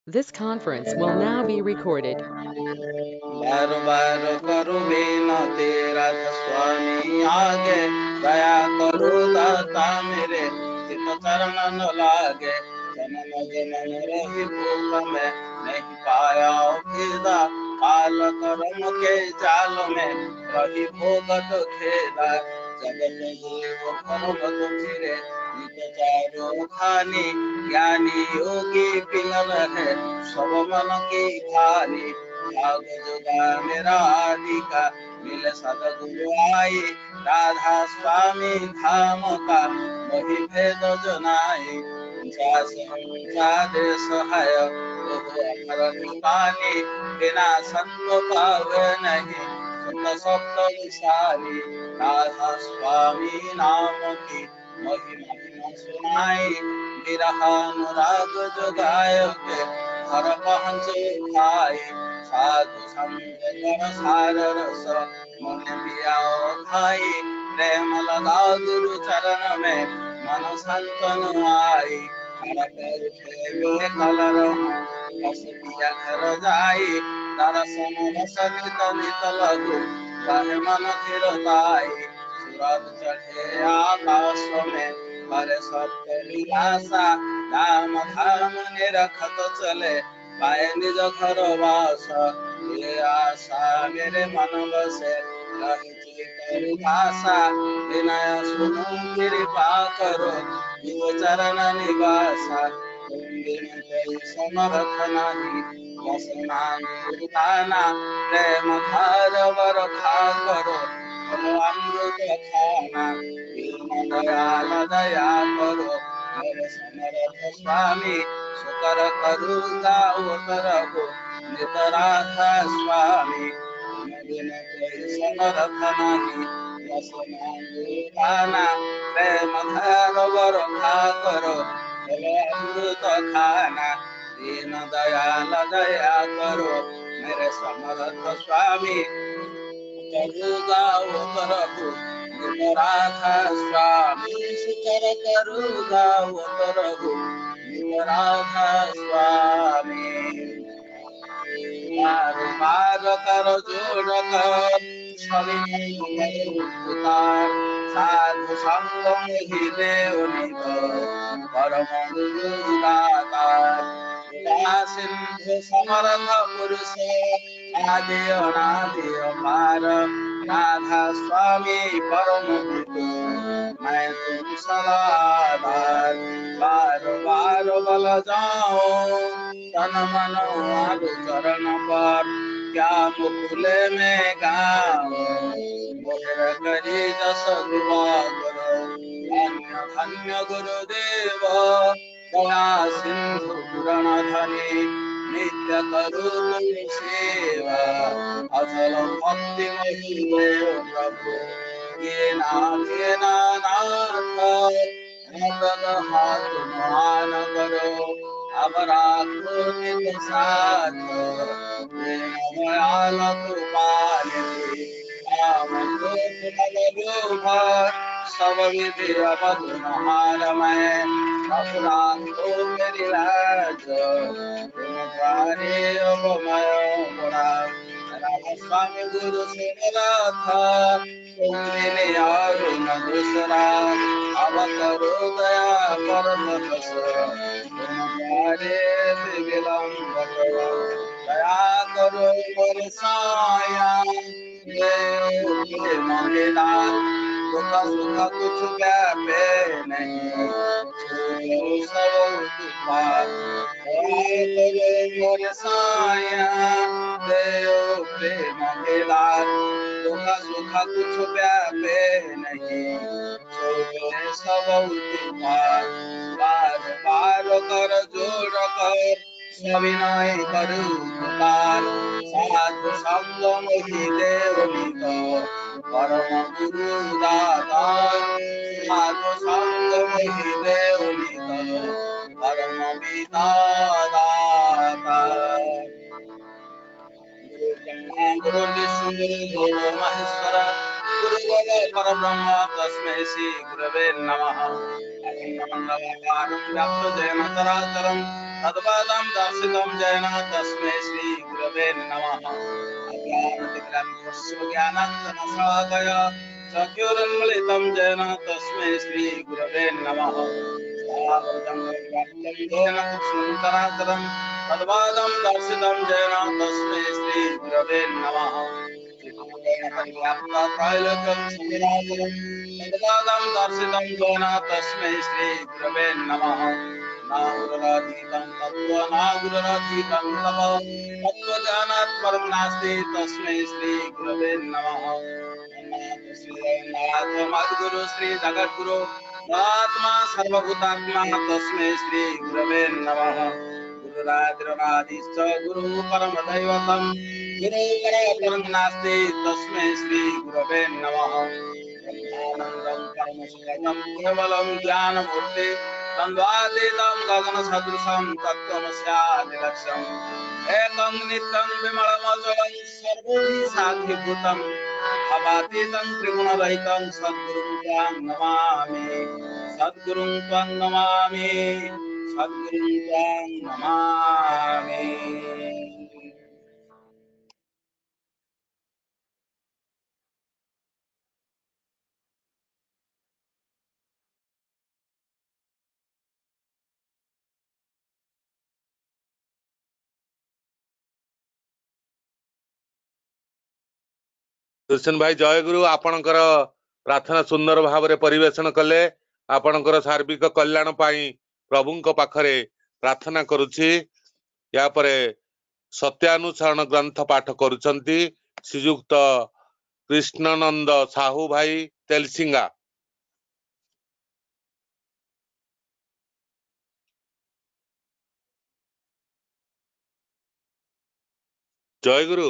This conference will now be recorded. बार बार करो विनती राधा स्वामी आगे दया करो दाता मेरे चित चरण न लागे जन्म जन्म रही भूल में नहीं पाया फिदा काल कर्म के जाल में रही भोगत खेदा जगत जीव पर्वत फिरे नित चारो खानी ज्ञानी योगी पिन रहे सब मन की खानी भाग जुगा मेरा आदि का मिल सदगुरु आई राधा स्वामी धाम का मोहि भेद जनाई दे सहाय प्रभु अमर कृपाली बिना संत पावे नहीं सुत सप्त विशाली राधा स्वामी नाम की महिमा न सुनाई विरह अनुराग जुगाय के हर पहुँच खाई साधु संग कर सार रस मन पिया खाई प्रेम लगा गुरु चरण में मन संतन आई हर पैर फेरे कलर बस पिया घर जाई दर्शन रस नित नित लगु रहे मन थिर ताई सूरज चढ़े आकाश में पर सत्य विलासा राम धाम निरखत चले पाए निज घर वास ये आशा मेरे मन बसे रही करी भाषा विनय सुनो कृपा करो निज चरण निवासा तुम बिन कोई समर्थ नहीं बस नाम उठाना प्रेम धार बरखा करो तुम अमृत खाना दीन दयाल दया करो मेरे समर्थ स्वामी सुकर करूँगा उतरहु नित राधा स्वामी तुम बिन कोई समर्थ नहीं बस मांगू खाना प्रेम धार बरखा करो बोलो अमृत खाना दीन दयाल दया करो मेरे समर्थ स्वामी करूँगा उतरहु नित राधा स्वामी सुकर करूँगा उतरहु नित राधा स्वामी बार बार कर जोड़ कर सभी उतार साधु संग ही देव नित परम गुरु दाता कृपा सिंधु समर्थ पुरुष आदि अनादि अपार राधा स्वामी परम पितु मैं तुम सलाधार बार बार बल जाऊं तन मन आरु चरण पर क्या मुकुले में गाऊं मोहर करी जस दुआ करो धन्य धन्य गुरुदेव दया सिंधु पुराण धनी नित्य करू तुम सेवा अचल भक्ति मही प्रभु ये नाथ नतन हाथ मान करो अब राखो नित साथ दयाल कृपानिधि राम दूत मल लोभ सब विधि अब तुम्हार मैं अब राखो मेरी लाज तुम द्वारे अब मैं बड़ा राधा स्वामी गुरु से मिला था तुमने यार न दूसरा अब करो दया कर तपस तुम द्वारे विलंब करो दया करो बरसाया ये मंगेला दुख सुख कुछ व्यापे नहीं छूलो सब कृपा दया करो बरसाया देव प्रेम मिला दुख सुख कुछ व्यापे नहीं सब उतुपार बार बार कर जोड़ कर सविनय करु पुकार साधु संग मोहि देव नित परम गुरु दाता साधु संग मोहि देव नित परम पिता दाता गुरु विष्णु गुरु महेश्वर गुरुदेव परब्रह्म तस्मै श्री गुरवे नमः अखंडमंडलाकारं व्याप्तं जयं चराचरं तद्पादं दर्शितं येन तस्मै श्री गुरवे नमः अज्ञानतिग्रन्थस्य ज्ञानाञ्जनशलाकय चक्षुरुन्मीलितं येन तस्मै श्री गुरवे नमः येन कृष्णं तद्पादं दर्शितं येन तस्मै श्री गुरवे नमः त्रैलोक्यं समिराजनं तद्पादं दर्शितं येन तस्मै श्री गुरवे नमः नागुरराधितं तत्त्व नागुरराधितं तव तत्त्वज्ञानात् परं नास्ति तस्मै श्री गुरवे नमः मद्गुरु श्री जगद्गुरु आत्मा सर्वभूतात्मा तस्मै श्री गुरवे नमः गुरुरादिरनादिश्च गुरु परमदैवतं गुरु परं नास्ति तस्मै श्री गुरवे नमः ब्रह्मानन्दं परमशिवं केवलं ज्ञानमूर्ति द्वन्द्वातीतं गगनसदृशं तत्त्वमस्यादिलक्ष्यम् एकं नित्यं विमलमचलं सर्वैः साक्षीभूतं भवातीतं त्रिगुणरहितं सद्गुरुं त्वां नमामि सद्गुरुं त्वां नमामि सद्गुरुं त्वां नमामि। सुदर्शन भाई जय गुरु आपणकर प्रार्थना सुंदर भाव परिवेषण कले आपणकर सार्विक कल्याण पाई प्रभुंक पाखरे प्रार्थना करुछि। या परे सत्यानुसरण ग्रंथ पाठ करुछंती श्रीयुक्त कृष्णानंद साहू भाई तेलसिंगा। जय गुरु।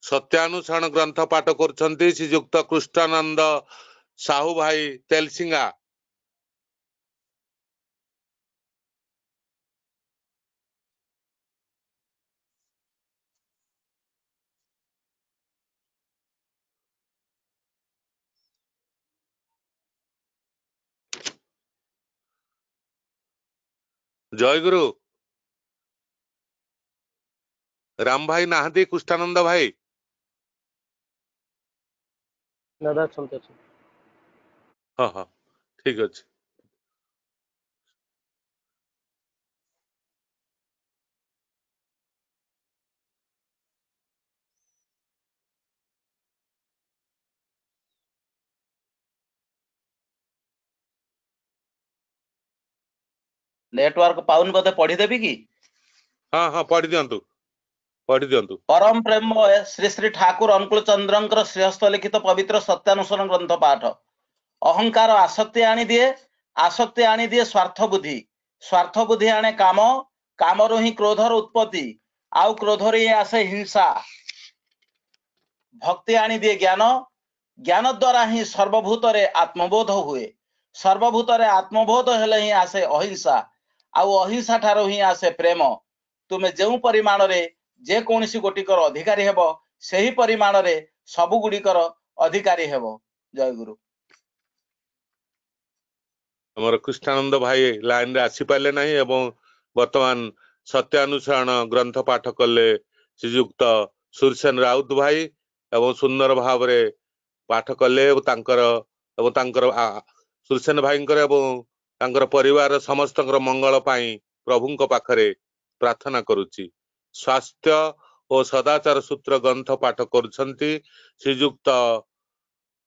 सत्यानुसरण ग्रंथ पाठ करुछंती श्रीयुक्त कृष्णानंद साहू भाई तेलसिंगा। जय गुरु। राम भाई नाहती कृष्णानंद भाई दादा सुनते छी। हाँ हाँ ठीक अच्छे। नेटवर्क पाउन बते पढ़ी देबी की? हाँ हाँ पढ़ी दियंतु पढ़ी दियंतु। परम प्रेम श्री श्री ठाकुर अनुकूल चंद्रंकर श्रेष्ठ लिखित पवित्र सत्यानुसरण ग्रंथ पाठ। अहंकार आसक्ति आनी दिए स्वार्थ बुद्धि आने काम, कामरु ही क्रोधर उत्पत्ति, आउ क्रोधर ही आसे हिंसा। भक्ति आनी दिए ज्ञान, ज्ञान द्वारा ही सर्वभूत रे आत्मबोध हुए, सर्वभूत रे आत्मबोध हेले ही आसे अहिंसा, आउ अहिंसा ठारो ही आसे प्रेम। तुमे जेउ परिमाण रे जे कोनसी गोटिकर अधिकारी हेबो सेही परिमाण रे सबु गुडिकर अधिकारी हेबो। जय गुरु। हमर कृष्णानंद भाई लाइन रे आसी पाले नहीं एवं वर्तमान सत्यानुसरण ग्रंथ पाठ कले श्रीयुक्त सुरसेन राउत भाई एवं सुंदर भाव रे पाठ कले सुरसेन भाई एवं तांकर परिवार समस्त मंगल पाई प्रभुंक पाखरे प्रार्थना करुछि। स्वास्थ्य और सदाचार सूत्र ग्रंथ पाठ करुछंती श्रीयुक्त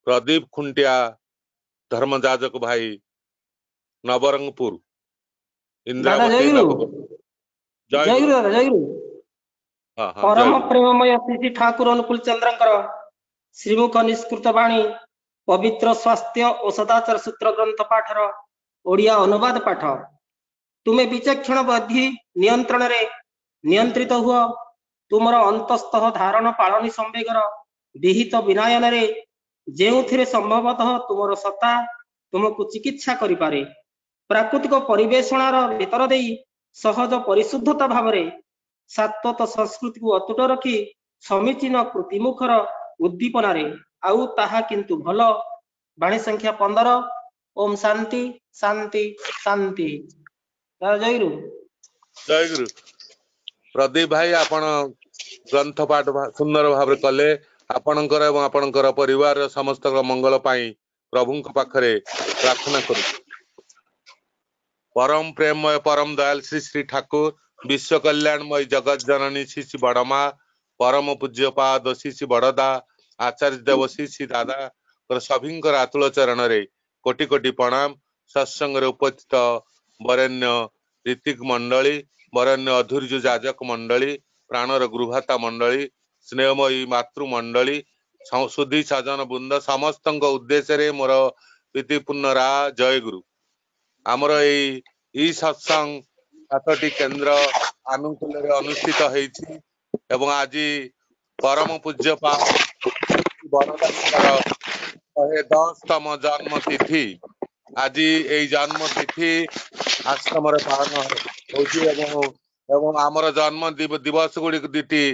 प्रदीप खुंटिया धर्मजाजक भाई नवरंगपुर दादा जय इंद्रावती गुरु। जय जय गुरु। गुरु दादा जय गुरु। हाँ हाँ जय परम गुरु। प्रेममय श्री ठाकुर अनुकूल चंद्रंकर श्रीमुख निष्कृत वाणी पवित्र स्वास्थ्य और सदाचार सूत्र ग्रंथ पाठर ओडिया अनुवाद पाठ। तुमे विचक्षण बुद्धि नियंत्रण रे नियंत्रित हुआ, तुमर अंतस्थः धारण पालनी संवेगर विहित विनयन रे जेउथिरे संभवतः तुमर सत्ता तुमको चिकित्सा करि पारे। प्राकृतिक परिवेशणार भीतर देई सहज परिशुद्धता भावरे सात्वत संस्कृति को अतुट रखी समीचीन कृतिमुखर उद्दीपनारे आउ ताहा किंतु भल। बाणी संख्या 15 ओम शांति शांति शांति। जय गुरु। जय गुरु। प्रदीप भाई आपण ग्रंथ पाठ सुंदर भाव कले आपणकर एवं आपणकर परिवार समस्त मंगल पाई प्रभुଙ୍କ पाखरे प्रार्थना करू। परम प्रेममय परम दयाल श्री श्री ठाकुर विश्व कल्याणमय जगत जननी श्री श्री बड़मा परम पूज्य पाद श्री श्री बड़दा आचार्य देव श्री श्री दादा सभी आतुल चरण रे कोटि कोटि प्रणाम। सत्संग रे उपस्थित वरेण्य ऋतिक मंडली वरेण्य अधूर्य जाजक मंडली प्राणर गृहता मंडली स्नेहमयी मातृ मंडली सुधी सजन बृंद समस्त उद्देश्य मोर प्रीतिपूर्ण रा जय गुरु। आमर ई सत्संग 7टी केन्द्र आनुकूल अनुष्ठित होईछि एवं आज परम पूज्य बड़दार 110तम जन्म तिथि आज यही जन्म तिथि आश्रम पालन होउछि आमर जन्म दिवस गुड़िक दीटी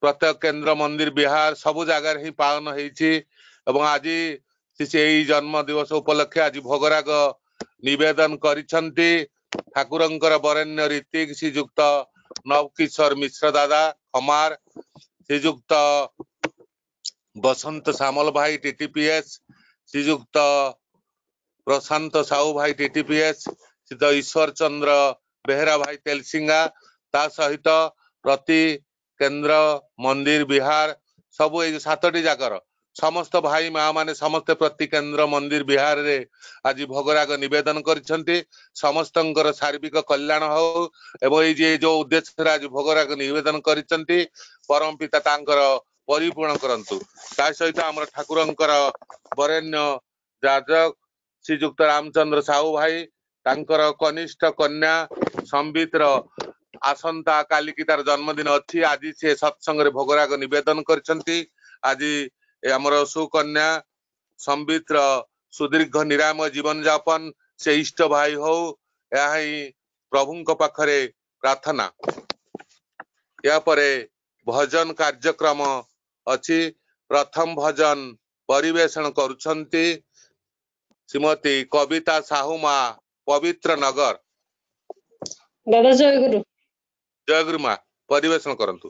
प्रत्येक केन्द्र मंदिर बिहार सबु जगार ही पालन होईछि एवं आज यही जन्म दिवस उपलक्षे आज भोगराग निवेदन करिसंती ठाकुरंकर वरेण्य ऋतिक श्रीजुक्त नवकिशोर मिश्र दादा खमार श्रीजुक्त बसंत सामल भाई टीटीपीएस श्रीजुक्त प्रशांत साहू भाई टीटीपीएस श्रीद ईश्वर चंद्र बेहरा भाई तेलसिंगा ता सहित प्रति केन्द्र मंदिर बिहार सबु 7टी जाकर समस्त भाई माँ माने समस्त प्रति केन्द्र मंदिर बिहार रे आज भोगराग निवेदन करिसंती समस्तंकर शारीरिक कल्याण हो एवं ये जो उद्देश्य आज भोगराग निवेदन करिसंती परम पिता तांकर परिपूर्ण करंतु। ता सहित हमर ठाकुरंकर वरेण्य जाजक श्रीजुक्त रामचंद्र साहू भाई तांकर कनिष्ठ कन्या संबितर आसंता काली की तार जन्मदिन अच्छी आज से सत्संग रे भोगराग निवेदन करिसंती। आज हमर सुकन्या संबितर सुदीर्घ निरामय जीवन जापन से इष्ट भाई हो यही प्रभुଙ୍କ पाखरे प्रार्थना। या परे भजन कार्यक्रम अछि प्रथम भजन परिवेषण करुछंती श्रीमती कविता साहुमा पवित्र नगर। दादा जय गुरु। जय गुरु माँ परिवेषण करंतु।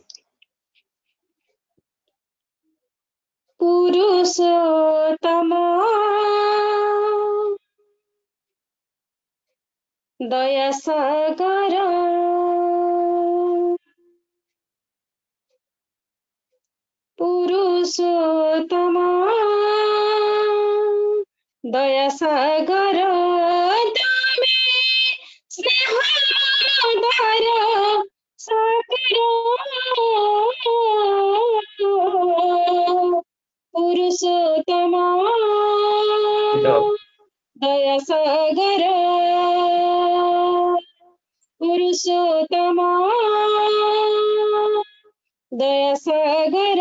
पुरुषोत्तम दया सागर पुरुषोत्तम दया सागर तमे स्नेह ममतार सागर पुरुषोत्तम दया सागर पुरुषोत्तम दया सागर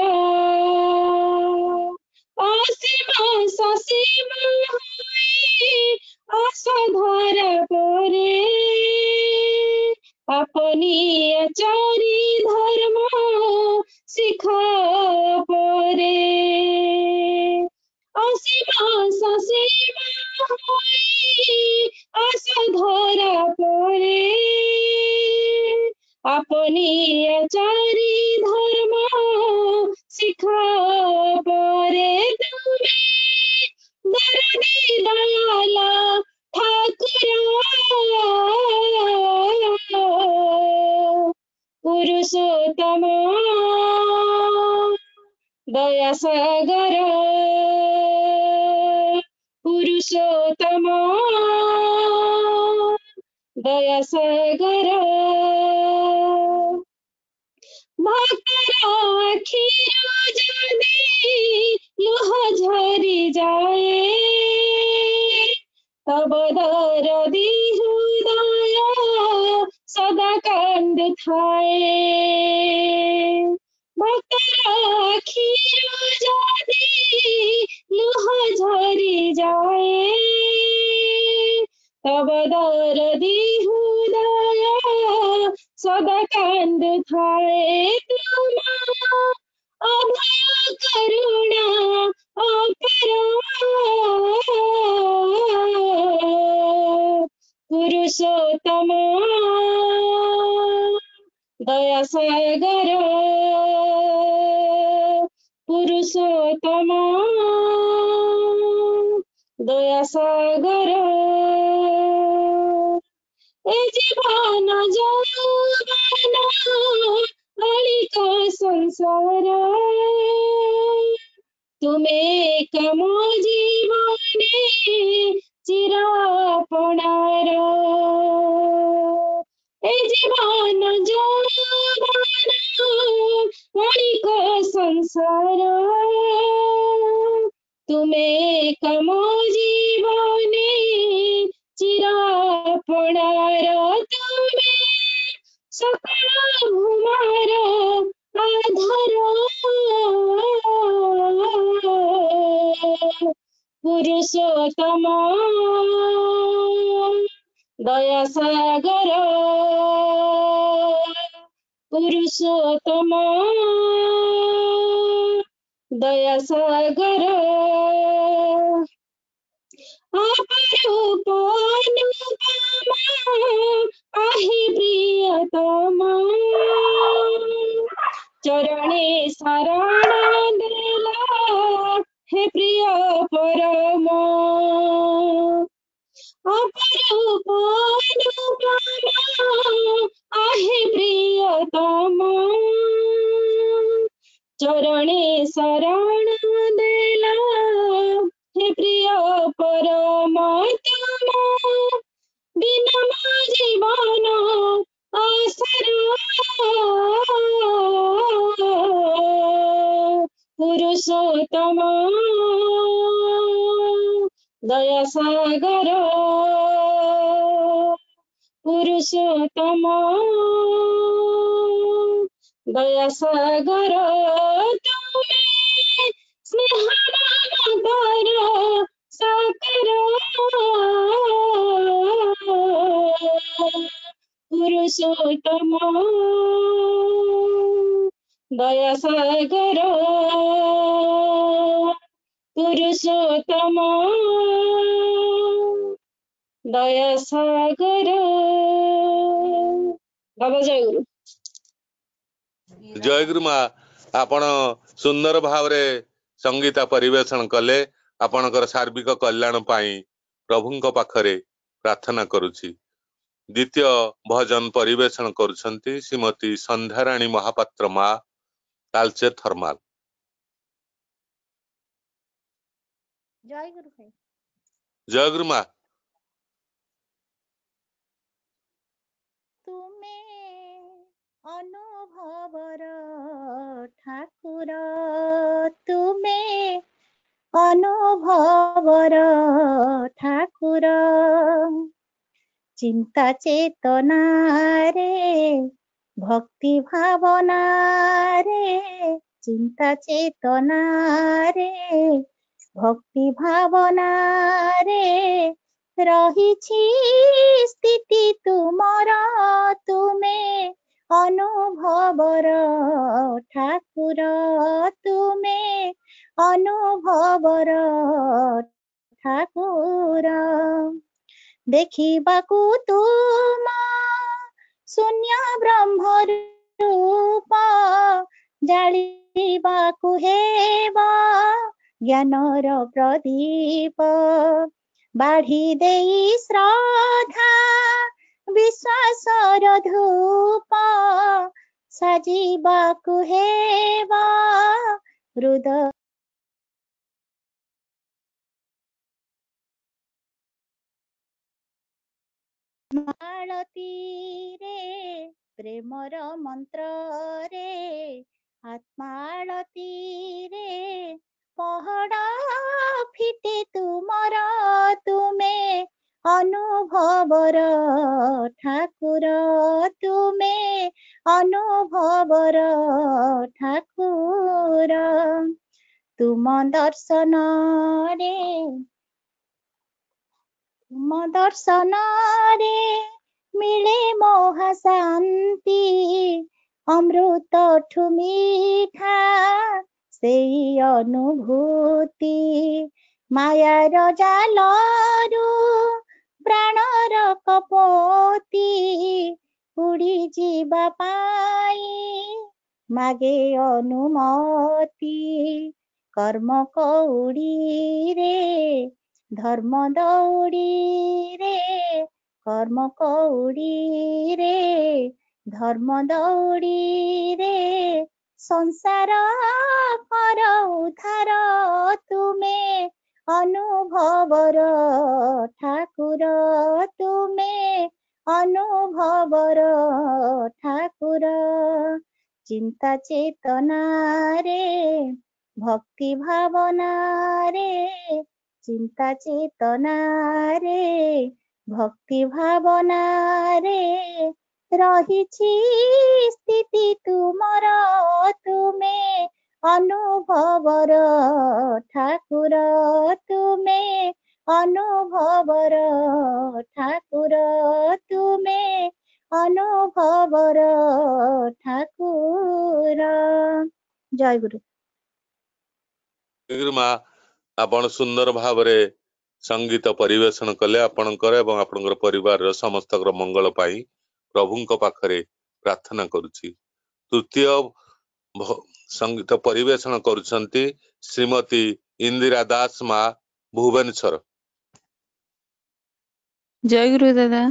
असीम ससीम होई आसाधार परे अपनी आचारी धर्म शिखा परे असीम ससीम होई आसाधार परे अपनी आचारी धर्म शिखा परे तुमे दरदी दयाला ठाकुर पुरुषोत्तम दया सागर पुरुषोत्तम दया सागर भक्तर आखिर जदि लुह झरी जाए तब दरदी हृदय सदा कांद थाए भक्तर आखिर जदि लुह झरी जाए तब दरदी हृदय सदा कांद थाए तुमा अभय करुणा अपरा पुरुषोत्तम दया सागर पुरुषोत्तम दया सागर ए जीवन जौवन अलिक संसार तुमे कम जीवने चिरापणार ए जीवन जौवन अलिक संसार तुमे कम जीवने चिरापणार तुमे सकल भूमार आधार पुरुषोत्तम दया सागर पुरुषोत्तम दया सागर अपरूप अनुपमा आहे प्रियतम चरणे शरण देला हे प्रिय परम अपरूप अनुपमा आहे प्रियतम चरणे शरण देला हे प्रिय परम तम बिना जीवन आसर पुरुषोत्तम दया सागर पुरुषोत्तम दया सागर तुमे स्नेहमगर साकर पुरुषोत्तम दया सागर पुरुषोत्तम दया सागर बाबा जय गुरु जय गुरु माँ आपण सुंदर भाव रे संगीता परिवेषण कले आपणकर सार्विक कल्याण पाई प्रभुଙ୍କ पाखरे प्रार्थना करुछि। द्वितीय भजन परिवेषण करुछंती श्रीमती संध्याराणी महापात्र माँ तालचे थर्माल। जय गुरु भाई। जय गुरु माँ। तुमे अनुभवर ठाकुर तुमे अनुभवर ठाकुर चिंता चेतना रे भक्ति भावना रे चिंता चेतना रे भक्ति भावना रे रहिछि स्थिति तुमर तुमे अनुभवर ठाकुर तुमे अनुभवर ठाकुर देखिबाकु तुम शून्य ब्रह्म रूप जालिबाकु हेबा ज्ञानर प्रदीप बाढ़ी देई श्रद्धा विश्वासर धूप साजिबाकु हेबा हृदय मालती रे प्रेमर मंत्र रे आत्मालती रे पहड़ा फिटे तुमर तुमे अनुभवर ठाकुर तुमे अनुभवर ठाकुर तुम दर्शन रे मिले महाशांति अमृत ठु मीठा सेई अनुभूति मायार जालरू प्राणर କପୋତି ଉଡ଼ି ଯିବା ପାଇଁ ମାଗେ ଅନୁମତି। କର୍ମ କଉଡ଼ିରେ ଧର୍ମ ଦଉଡ଼ିରେ, କର୍ମ କଉଡ଼ିରେ ଧର୍ମ ଦଉଡ଼ିରେ ସଂସାର କର ଉଦ୍ଧାର ତୁମେ ଅନୁଭବର ଠାକୁର, ତୁମେ ଅନୁଭବର ଠାକୁର। ଚିନ୍ତା ଚେତନାରେ ଭକ୍ତି ଭାବନାରେ, ଚିନ୍ତା ଚେତନାରେ ଭକ୍ତି ଭାବନାରେ ରହିଛି ସ୍ଥିତି ତୁମର, ତୁମେ ଅନୁଭବର ଠାକୁର, ତୁମେ ଅନୁଭବର ଠାକୁର, ତୁମେ ଅନୁଭବର ଠାକୁର। ଜୟ ଗୁରୁ। ମା ଆପଣ ସୁନ୍ଦର ଭାବରେ ସଙ୍ଗୀତ ପରିବେଷଣ କଲେ। ଆପଣଙ୍କର ଏବଂ ଆପଣଙ୍କର ପରିବାରର ସମସ୍ତଙ୍କର ମଙ୍ଗଳ ପାଇଁ ପ୍ରଭୁଙ୍କ ପାଖରେ ପ୍ରାର୍ଥନା କରୁଛି। ତୃତୀୟ ସଙ୍ଗୀତ ପରିବେଷଣ କରୁଛନ୍ତି ଶ୍ରୀମତୀ ଇନ୍ଦିରା ଦାସ ମା, ଭୁବନେଶ୍ୱର। ଜୟ ଗୁରୁ ଦାଦା।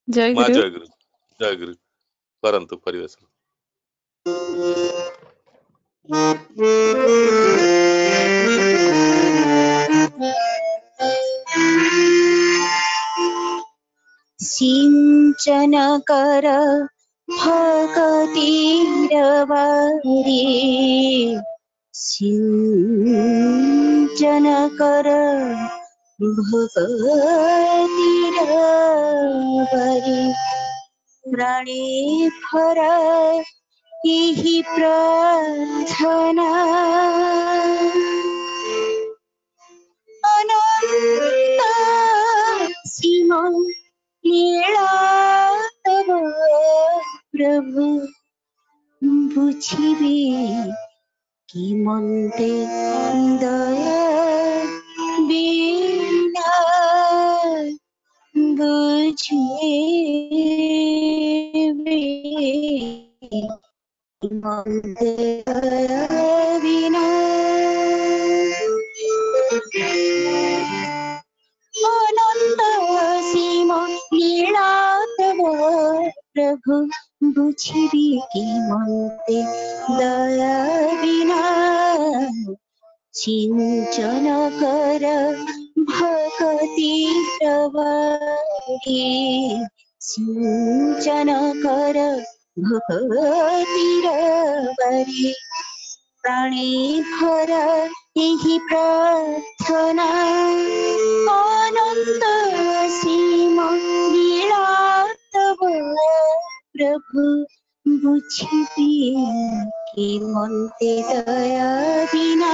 ଜୟ ମା ଗୁରୁ। ଜୟ ଗୁରୁ, ଜୟ ଗୁରୁ। କରନ୍ତୁ ପରିବେଷଣ। सिंचन कर भगतीर बारी, सिंचन कर भगतीर बारी। प्राणे भरा यही प्रार्थना, अनंत सीमा लीला तब प्रभु बुझिबे कि मन्ते दया बिना, बुझिबे कि मन्ते दया बिना। अनंत सीमा लीला तब प्रभु बुझिबे कि मन्ते दया बिना। सिंचन कर भगतीर बारी, सिंचन कर भगतीर बारी। प्राणे भरा यही प्रार्थना, अनंत सीमा लीला तब प्रभु बुझिबे कि मन्ते दया बिना।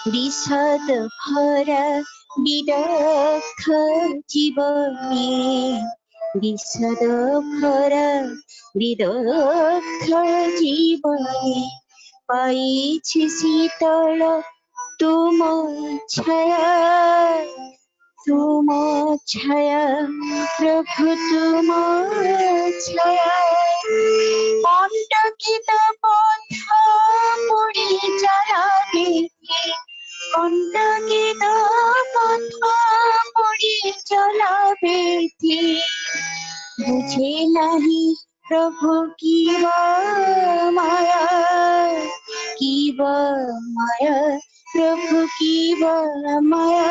विषाद भरा विरक्त जीवने, विषाद भरा विरक्त जीवने पाइछि शीतल तुम छाया, तुम छाया प्रभु तुम छाया। कंटकित पथ पड़ी चलाबे, कंटकित पथ पड़ी चलाबे, बुझे नहीं प्रभु की माया, की माया प्रभु की माया।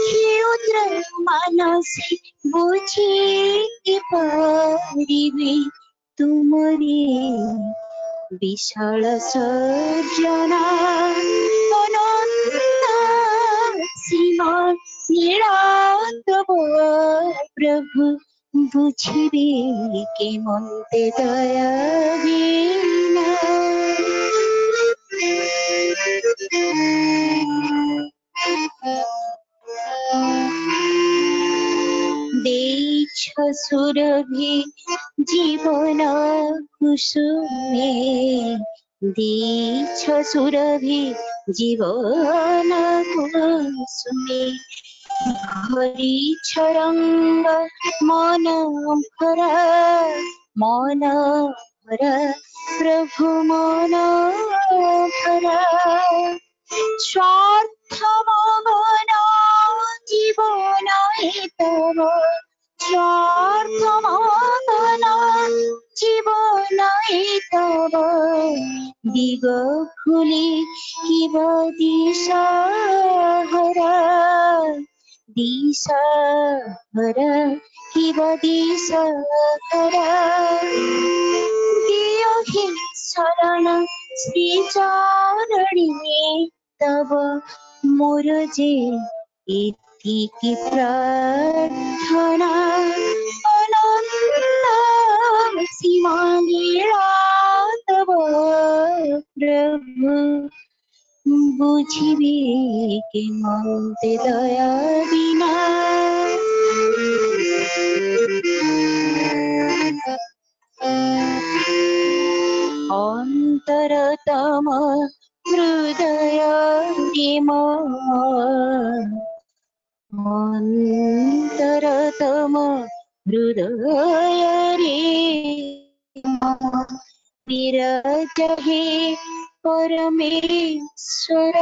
क्षुद्र मानसी बुझी पारिबे तुमरी विशाल सर्जना। अनंत सीमा लीला तब प्रभु बुझिबे कि मन्ते दया बिना। देइछ सुरभि जीवन कुसुमे, ଦେଇଛ ସୁରଭି ଜୀବନ କୁସୁମେ ଭରିଛ ରଙ୍ଗ ମନ ଭରା ପ୍ରଭୁ ମନ ଭରା স্বার্থ মগন জীবন তব স্বার্থ মগন জীবন তব দিগ খুলি কিব দিশাহারা কিব দিশাহারা দিয় হি শরণ শ্রী চরণে তব মোর যে এতিকি প্রার্থনা অনন্ত সীমা লীলা তব প্রভু বুঝিবে কে মন্তে দয়া বিনা অন্তরতম হৃদয় অন্তরতম হৃদয় রে বিরাজ হে পরমেশ্বর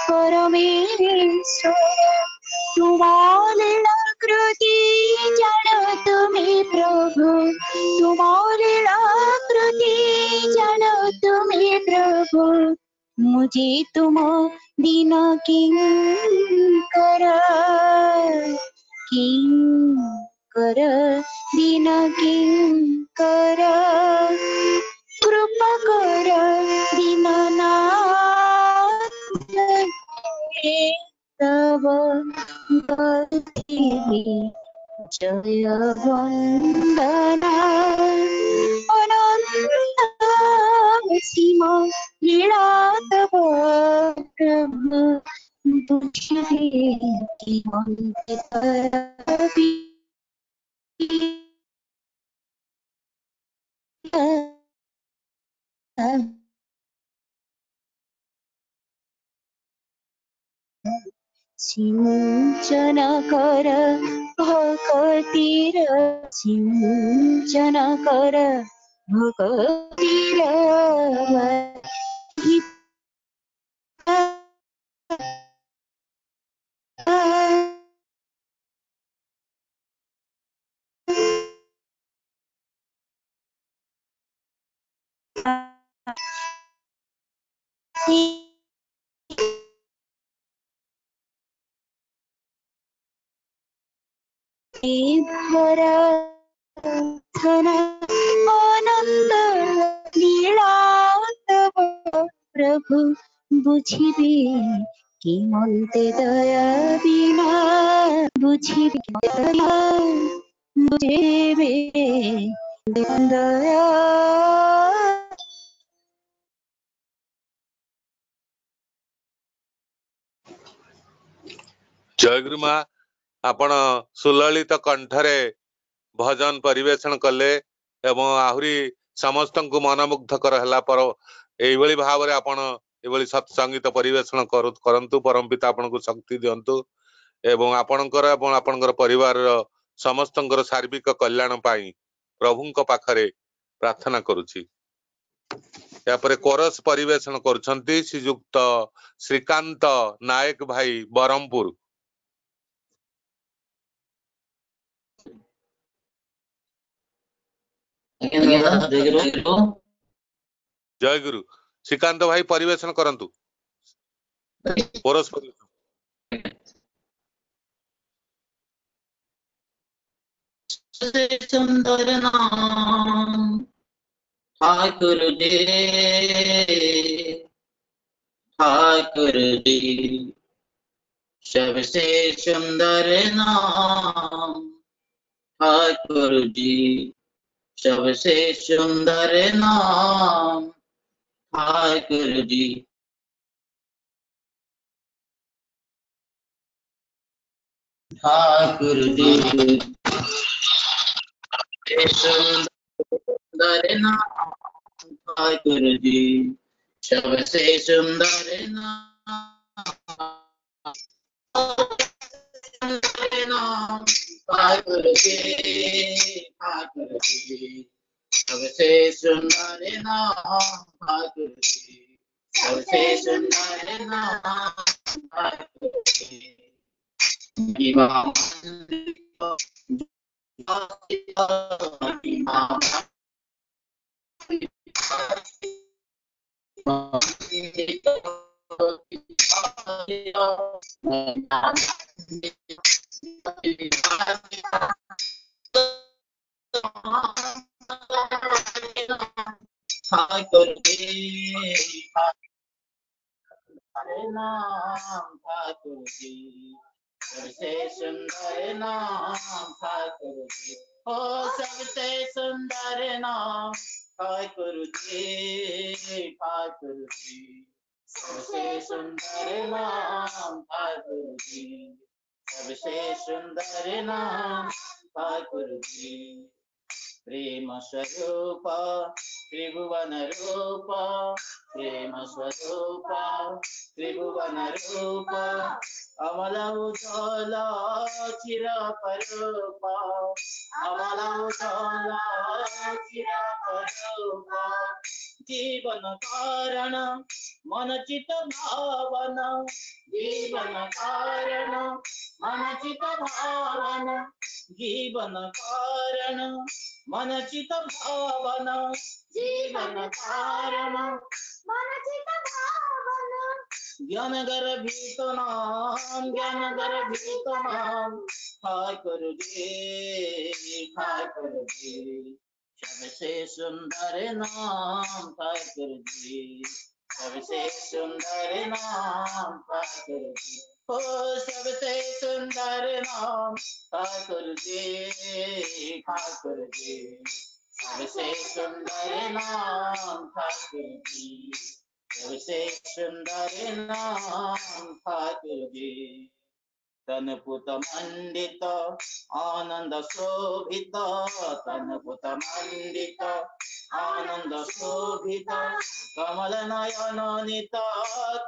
পরমেশ্বর তোমার কৃতি জানো তুমি প্রভু তোমার কৃতি জানো তুমি প্রভু মুঝে তুম দিন কিঙ্কর দিন কিঙ্কর কৃপা কর দীননাথ তব দেবী জয় বন্দনা অনন্ত সীমা লীলা তব প্রভু বুঝিবে কি মন্তে সিঞ্চন কর ভকতির সিঞ্চন কর ভকতির ভরা অনন্ত লীলা তব প্রভু বুঝিবে কি মন্তে দয়া বিনা বুঝিবে বুঝিবে দয়া ଜୟଗୁରୁ ମା ଆପଣ ସୁଲଳିତ କଣ୍ଠରେ ଭଜନ ପରିବେଷଣ କଲେ ଏବଂ ଆହୁରି ସମସ୍ତଙ୍କୁ ମନମୁଗ୍ଧକର ହେଲା ପର ଏଇଭଳି ଭାବରେ ଆପଣ ଏଭଳି ସତ୍ସଙ୍ଗୀତ ପରିବେଷଣ କରନ୍ତୁ ପରମ ପିତା ଆପଣଙ୍କୁ ଶକ୍ତି ଦିଅନ୍ତୁ ଏବଂ ଆପଣଙ୍କର ପରିବାରର ସମସ୍ତଙ୍କର ସାର୍ବିକ କଲ୍ୟାଣ ପାଇଁ ପ୍ରଭୁଙ୍କ ପାଖରେ ପ୍ରାର୍ଥନା କରୁଛି। ଏହାପରେ କୋରସ ପରିବେଷଣ କରୁଛନ୍ତି ଶ୍ରୀଯୁକ୍ତ ଶ୍ରୀକାନ୍ତ ନାୟକ ଭାଇ ବରହମପୁର। ଜୟଗୁରୁ ଶ୍ରୀକାନ୍ତ ଭାଇ ପରିବେଷଣ କରନ୍ତୁ କୋରସ ପରିବେଷଣ। सुंदर नाम ठाकुर जी सबसे सुंदर नाम ठाकुर जी सबसे सुंदर नाम ठाकुर जी ठाकुर जी सुंदर नाम ठाकुर जी, सबसे सुंदर नाम ठाकुर जी, ठाकुर जी, सबसे सुंदर नाम ठाकुर जी, सबसे सुंदर नाम ठाकुर जी। इमाम ठाकुर जी, नाम ठाकुर जी, सबसे सुंदर नाम ठाकुर जी, ओ सबसे सुंदर नाम ठाकुर जी, ठाकुर जी, सबसे सुंदर नाम ठाकुर जी, सबसे सुंदर नाम ठाकुर जी। प्रेम स्वरूप त्रिभुवन रूप, प्रेम स्वरूप त्रिभुवन रूप, अमल उजाल चिरपरूप, अमल उजाल चिरपरूप, जीवन कारण मन चित भावन, जीवन कारण मन चित भावन, जीवन कारण मन चित भावन, जीवन कारण मन चित भावन, ज्ञान गर्भित नाम, ज्ञान गर्भित नाम ठाकुर जी, ठाकुर जी, सबसे सुंदर नाम ठाकुर जी, सबसे सुंदर नाम ठाकुर जी, ओ सबसे सुंदर नाम ठाकुर जी, ठाकुर जी, सबसे सुंदर नाम ठाकुर जी, सबसे सुंदर नाम ठाकुर जी। तन पुत मंडित आनंद शोभित, तन पुत मंडित आनंद शोभित, कमल नयन नित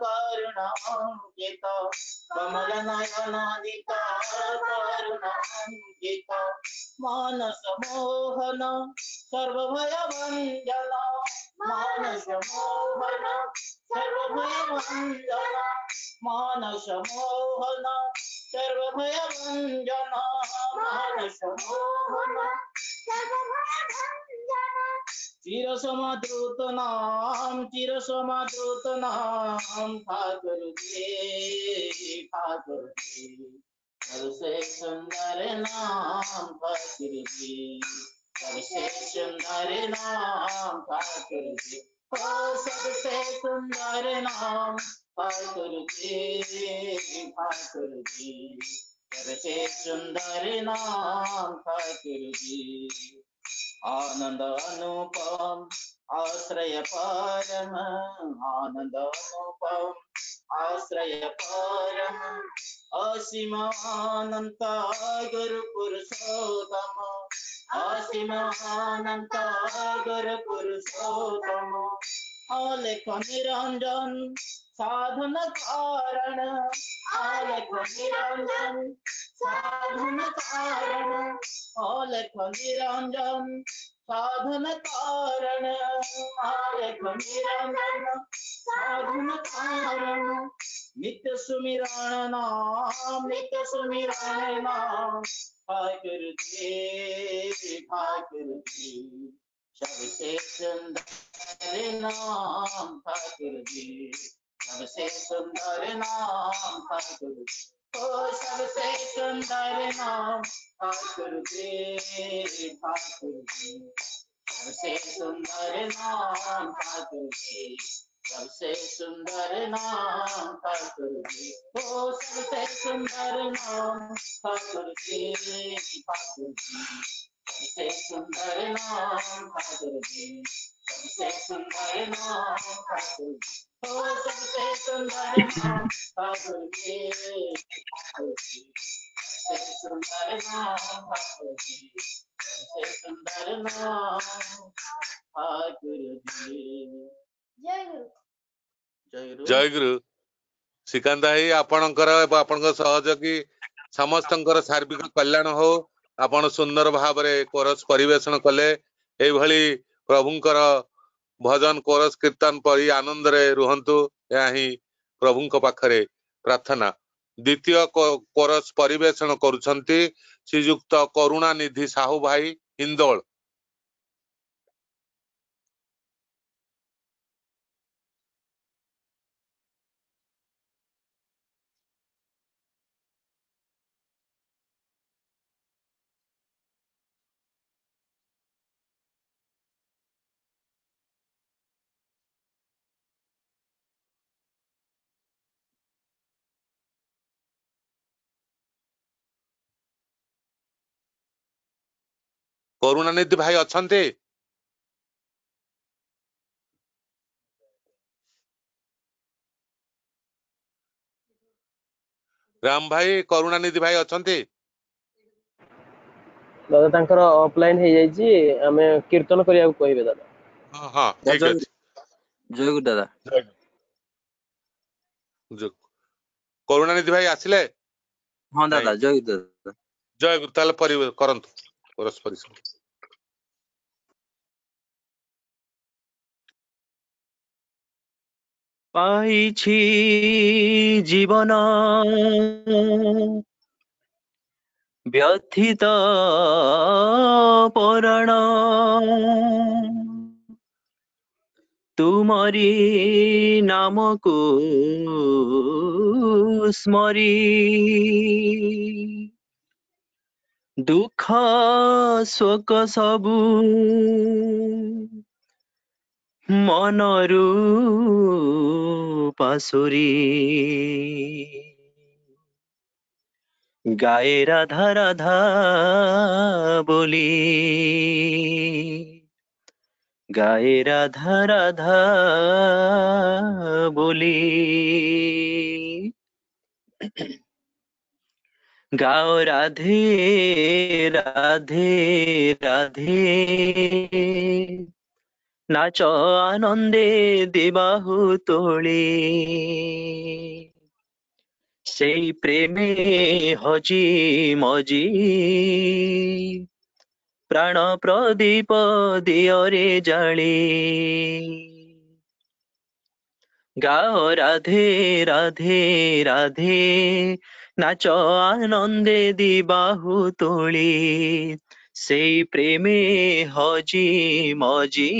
करुणांकित, कमल नयन नित करुणांकित, मानस मोहन सर्वभय भंजन, मानस मोहन सर्वभय भंजन, मानस मोहन सर्वभय भंजन, मानस मोहन सर्वभय भंजन, चिर समादृत नाम, चिर समादृत नाम ठाकुर जी, ठाकुर जी, सबसे सुंदर नाम ठाकुर जी, सबसे सुंदर नाम ठाकुर जी, ओ सबसे सुंदर नाम ठाकुर जी, ठाकुर जी, सबसे सुंदर नाम ठाकुर जी। आनंद अनुपम आश्रय परम, आनंद अनुपम आश्रय परम, असीम अनंत गुरु पुरुषोत्तम, असीम अनंत गुरु पुरुषोत्तम, अलेख निरंजन साधन कारण, अलेख निरंजन साधन कारण, अलेख निरंजन साधन कारण, अलेख निरंजन साधन कारण, नित्य सुमिरन नाम, नित्य सुमिरन नाम ठाकुर जी, ठाकुर जी, सबसे सुंदर नाम ठाकुर जी, सबसे सुंदर नाम ठाकुर जी, ओ सबसे सुंदर नाम ठाकुर जी, ठाकुर जी, सबसे सुंदर नाम ठाकुर जी, सबसे सुंदर नाम ठाकुर जी, ओ सबसे सुंदर नाम ठाकुर जी, ठाकुर जी, सबसे सुंदर नाम ठाकुर जी, सबसे सुंदर नाम ठाकुर जी, ओ सबसे सुंदर नाम ठाकुर जी, ठाकुर जी, सुंदर नाम जी, सुंदर नाम ठाकुर जी। जय गुरु। जय गुरु। ଜୟ ଗୁରୁ। ଶ୍ରୀକାନ୍ତ ଭାଇ ଆପଣଙ୍କର ଏବଂ ଆପଣଙ୍କ ସହଯୋଗୀ ସମସ୍ତଙ୍କର ସାର୍ବିକ କଲ୍ୟାଣ ହଉ। ଆପଣ ସୁନ୍ଦର ଭାବରେ କୋରସ ପରିବେଷଣ କଲେ। ଏଇଭଳି ପ୍ରଭୁଙ୍କର ଭଜନ କୋରସ କୀର୍ତ୍ତନ ପରି ଆନନ୍ଦରେ ରୁହନ୍ତୁ, ଏହା ହିଁ ପ୍ରଭୁଙ୍କ ପାଖରେ ପ୍ରାର୍ଥନା। ଦ୍ୱିତୀୟ କୋରସ ପରିବେଷଣ କରୁଛନ୍ତି ଶ୍ରୀଯୁକ୍ତ କରୁଣାନିଧି ସାହୁ ଭାଇ ହିନ୍ଦୋଳ। କରୁଣାନିଧି ଭାଇ ଅଛନ୍ତି? ରାମ ଭାଇ, କରୁଣାନିଧି ଭାଇ ଅଛନ୍ତି? ଦାଦା ତାଙ୍କର ଅଫଲାଇନ ହେଇଯାଇଛି, ଆମେ କୀର୍ତ୍ତନ କରିବାକୁ କହିବେ ଦାଦା। ହଁ ହଁ ଠିକ ଅଛି। ଜୟ ଗୁରୁ ଦାଦା। କରୁଣାନିଧି ଭାଇ ଆସିଲେ? ହଁ ଦାଦା, ନାଇଁ। ଜୟ ଗୁରୁ ଦାଦା। ଜୟ ଗୁରୁ। ତାହେଲେ କରନ୍ତୁ କୋରସ ପରିବେଷଣ। ପାଇଛି ଜୀବନ ବ୍ୟଥିତ ପରାଣ, ତୁମରି ନାମକୁ ସ୍ମରି ଦୁଃଖ ଶୋକ ସବୁ ମନରୁ ପାଶୋରି ଗାଏ ରାଧା ରାଧା ବୋଲି, ଗାଏ ରାଧା ରାଧା ବୋଲି। গাও রাধে রাধে রাধে, নাচ আনন্দে দিবাহু তোলে, সেই প্রেমে হজি মজি প্রাণ প্রদীপ দিয়রে জালে। গাও রাধে রাধে রাধে, নাচ আনন্দে দিবাহু তোলে, সেই প্রেমে হজি মজি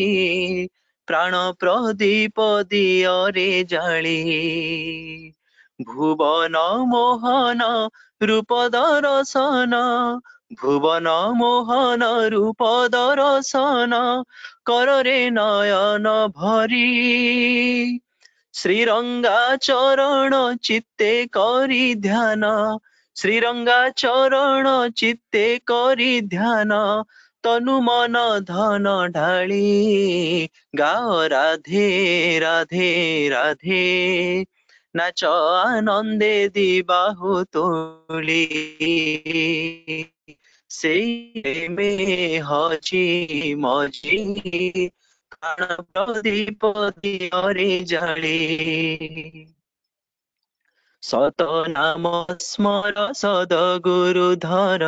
প্রাণ প্রদীপ দিয়রে জালি। ভুবন মোহন রূপ দর্শন, ভুবন মোহন রূপ দর্শন কররে নয়ন ভরি, শ্রীরঙ্গা চরণ চিত্তে করি ধ্যান, শ্রীরঙ্গা চরণ চিত্তে করি ধ্যান, তনু মন ধন ঢালি। গাও রাধে রাধে রাধে, নাচ আনন্দে দিবাহু তোলি, সেই প্রেমে হজি মজি প্রাণ প্রদীপ দিয়রে জালে। সত নাম স্মর সদ গুরু ধর,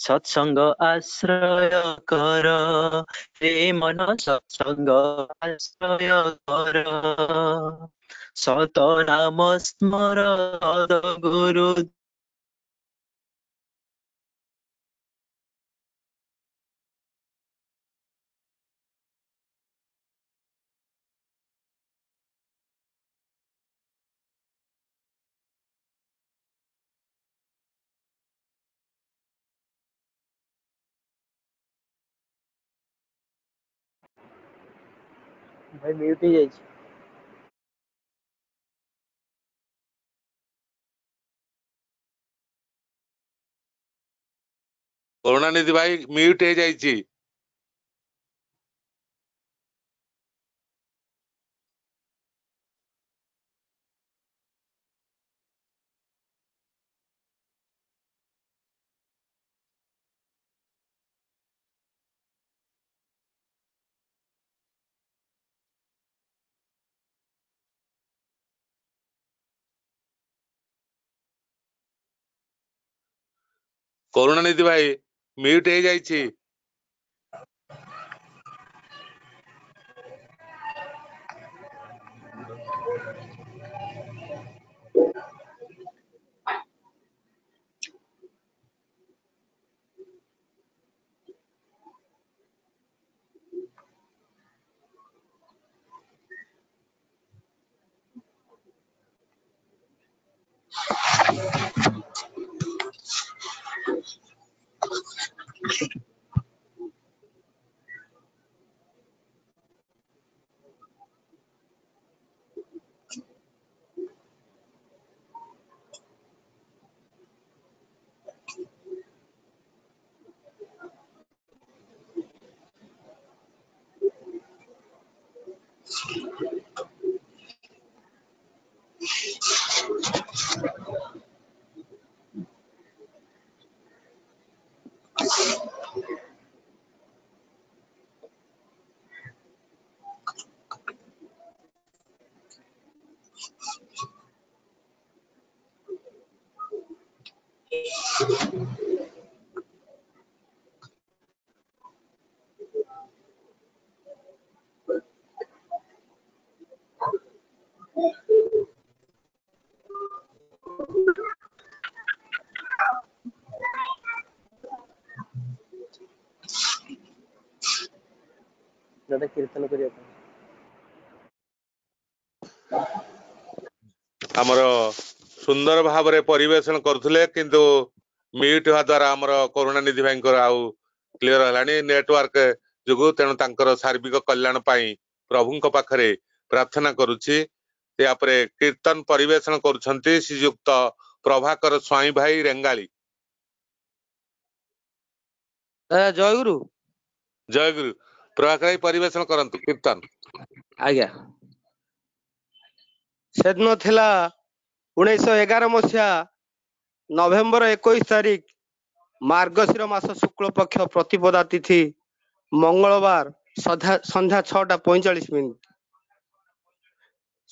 সৎসঙ্গ আশ্রয় কর, হে মন সৎসঙ্গ আশ্রয় কর। সত নাম স্মর সদ গুরু ଭାଇ ମ୍ୟୁଟ୍ ହେଇଯାଇଛି। କରୁଣାନିଧି ଭାଇ ମ୍ୟୁଟ ହେଇଯାଇଛି। କରୁଣାନିଧି ଭାଇ म्यूट हो जाइछि। दादा कीर्तन करिया आमर सुंदर भाव में परिवेशन करथुले किंतु म्यूट हुआ द्वारा आमर करुणानिधि भाई आउ क्लियर हलानी नेटवर्क जुगु तेणु तांकर सार्विक कल्याण पाई प्रभुंक पाखरे प्रार्थना करुछि। यापरे कीर्तन परिवेशन करुछंती श्रीयुक्त प्रभाकर स्वाई भाई रेंगाली। जय गुरु। जय गुरु। प्रभाकर भाई परिवेशन करंतु कीर्तन। आज्ञा सेदिन थिला 1911 मसीहा नवेम्बर 21 तारिख मार्गशीर मास शुक्ल पक्ष प्रतिपदा तिथि मंगलवार संध्या 6:45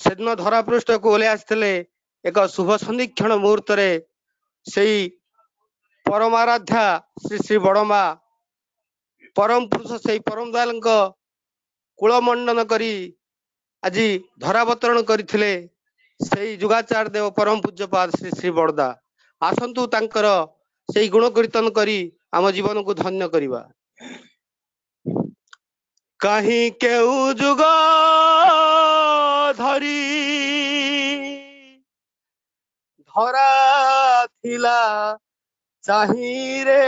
सेदिन धरापृष्ठ को ओले आसते एक शुभ सन्धीक्षण मुहूर्त से परमाराध्या श्री श्री बड़मा परम पुरुष से परम दयाल कुलमंडन करी आज धरावतरण करथिले सेई जुगाचार देव परम पूज्यपाद श्री श्री बड़दा आसंतु तांकर सेई गुण कीर्तन करी आम जीवन को धन्य करिबा। कहीं केउ जुग धरी धरा थिला चाही रे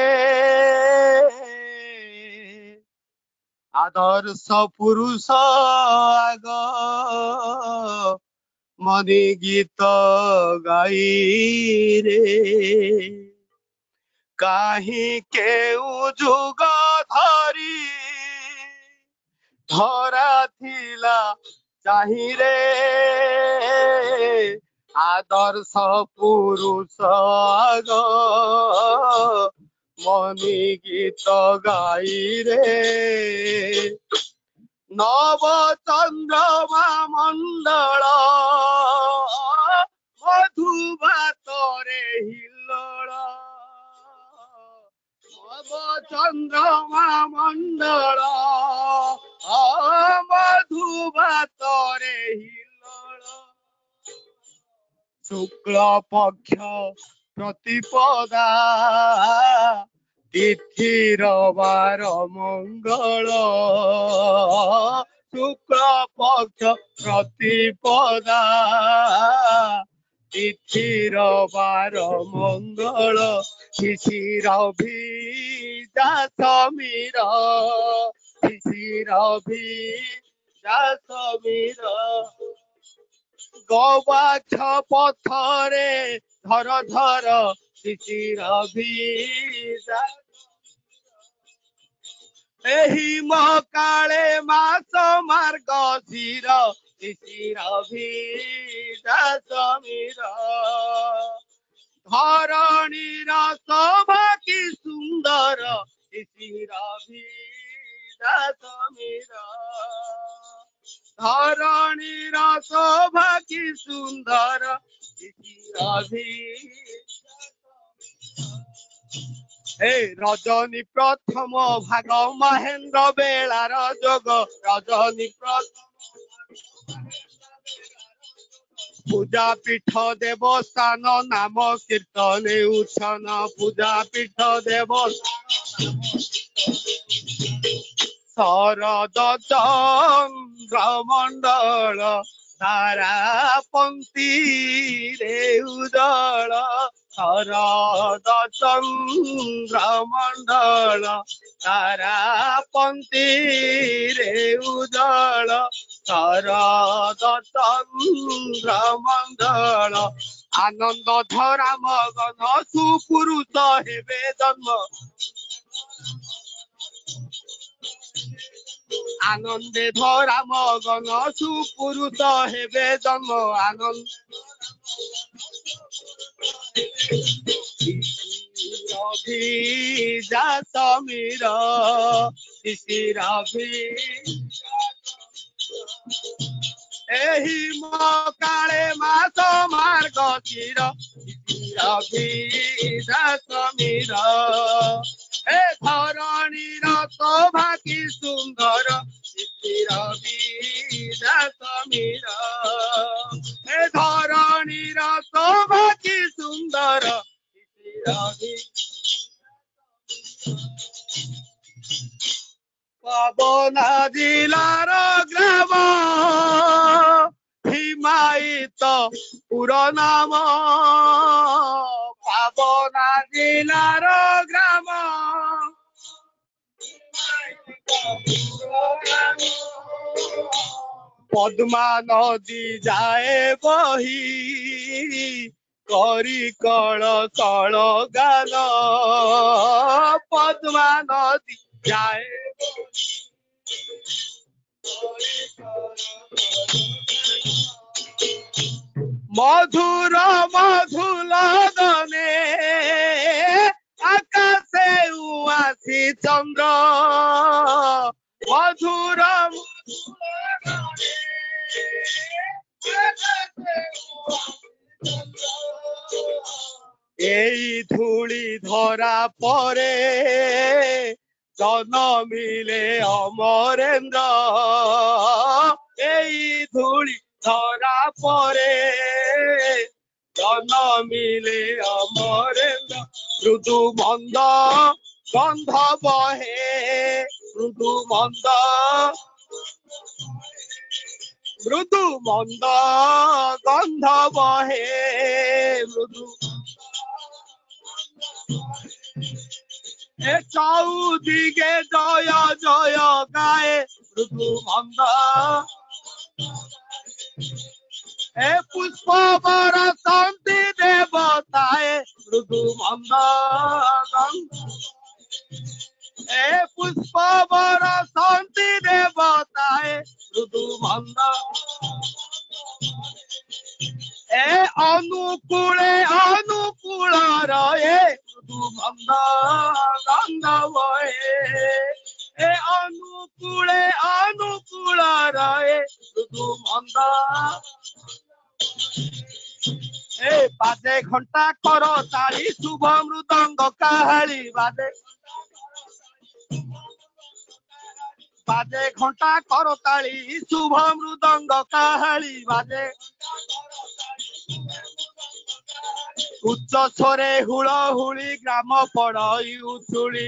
आदर्श पुरुष आग मनी गीत गाई रे काहीं केउ जुग धरी धरा थिला चाही रे आदर्श पुरुष आग मनी गीत गाई रे नव चंद्रमा मंडल मधुभातरे हिल्लोल नव चंद्रमा मंडल मधुभातरे हिल्लोल शुक्ल पक्ष प्रतिपदा तिथिर बार मंगल शुक्ल पक्ष प्रतिपदा तिथिर बार मंगल शिशिर भीजा समीर शिशिर भीजा समीर गवाक्ष पथरे धर धर शिशिर भीजा एही मकाळे मास मार्ग शिर शिशिर भीजा समीर धरणीर शोभा कि सुंदर शिशिर भीजा समीर धरणीर शोभा कि सुंदर शिशिर भीजा रजनी प्रथम भाग महेन्द्र बेलार जोग रजनी प्रथम पूजा पीठ देवस्थान नाम कीर्तन उछन पूजा पीठ शरद चंद्र मंडल तारा पंक्ति रे उदल शरद चंद्र मंडल तारा पंक्ति रे उदल शरद चंद्र मंडल आनंद धरा मगन सुपुरुष हेबे जन्म आनंदे धरा मगन सुपुरुष हेबे जन्म आनंद जा समीर शिशिर एहि मकाळे मास मार्ग चिर जा समीर ए धरणीर शोभा कि सुंदर जा समीर ए धरणीर शोभा कि सुंदर पवना जिलार ग्राम हिमायित पुर नाम पवना जिलार ग्राम पद्मा नदी जाए बही करी कल कल गान पद्मा नदी जाए मधुर मधुलदने आकाशे उआसी चंद्र मधुर এই ধূলি ধরা পরে জনমিলে অমরেন্দ্র এই ধূলি ধরা পরে জনমিলে অমরেন্দ্র মৃদু মন্দ গন্ধ বহে মৃদু মন্দ মৃদু মন্দ গন্ধ বহে মৃদু চৌদিকে জয় জয় গায়ে মৃদু মন্দ এ পুষ্প বরসন্তি দেবতায় মৃদু মন্দ এ পুষ্প বরসন্তি দেবতায় মৃদু মন্দ এ অনুকূলে অনুকূল রয়ে মৃদু মন্দ গন্ধ বহে এ অনুকূলে অনুকূল রয়ে মৃদু মন্দ এ বাজে ঘন্টা কর তালি শুভ মৃদঙ্গ কাহালি বাজে বাজে ঘন্টা কর তালি শুভ মৃদঙ্গ কাহালি বাজে উচ্চ স্বরে হুল হুলি গ্রাম পড়ই উচুলি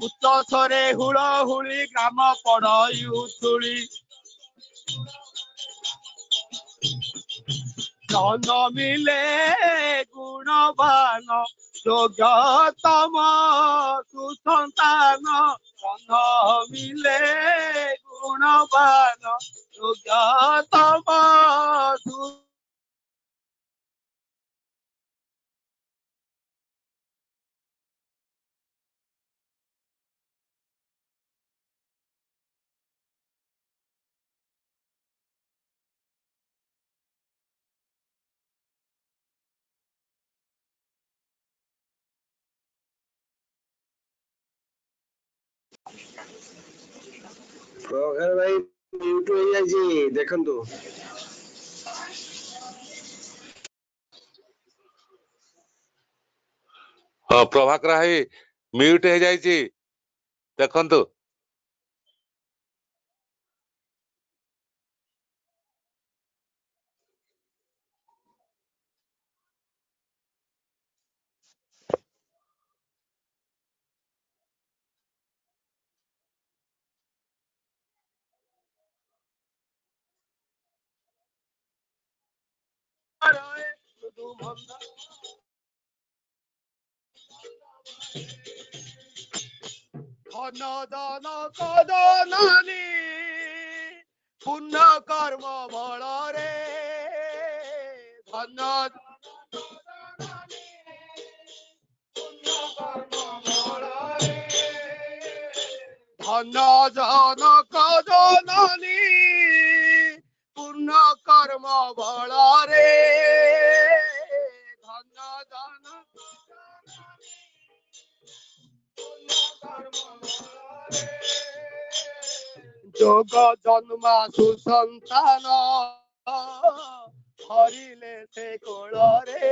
উচ্চ স্বরে হুল হুলি গ্রাম পড়ই উচুলি জনমিলে গুণবান যোগ্যতম সুসন্তান জনমিলে গুণবান যোগ্যতম ପ୍ରଖର ଭାଇ ମ୍ୟୁଟ ହେଇଯାଇଛି ଦେଖନ୍ତୁ। ହଁ ପ୍ରଭାକର ଭାଇ ମ୍ୟୁଟ ହେଇଯାଇଛି ଦେଖନ୍ତୁ। ধন ধন কদনানি পুণ্য কর্ম বଳରେ ধন ধন জন কদনানি পুণ্য কর্ম বଳରେ ধন জন যোগ জন্মা সুসন্তান হরিলে সে কোଳରେ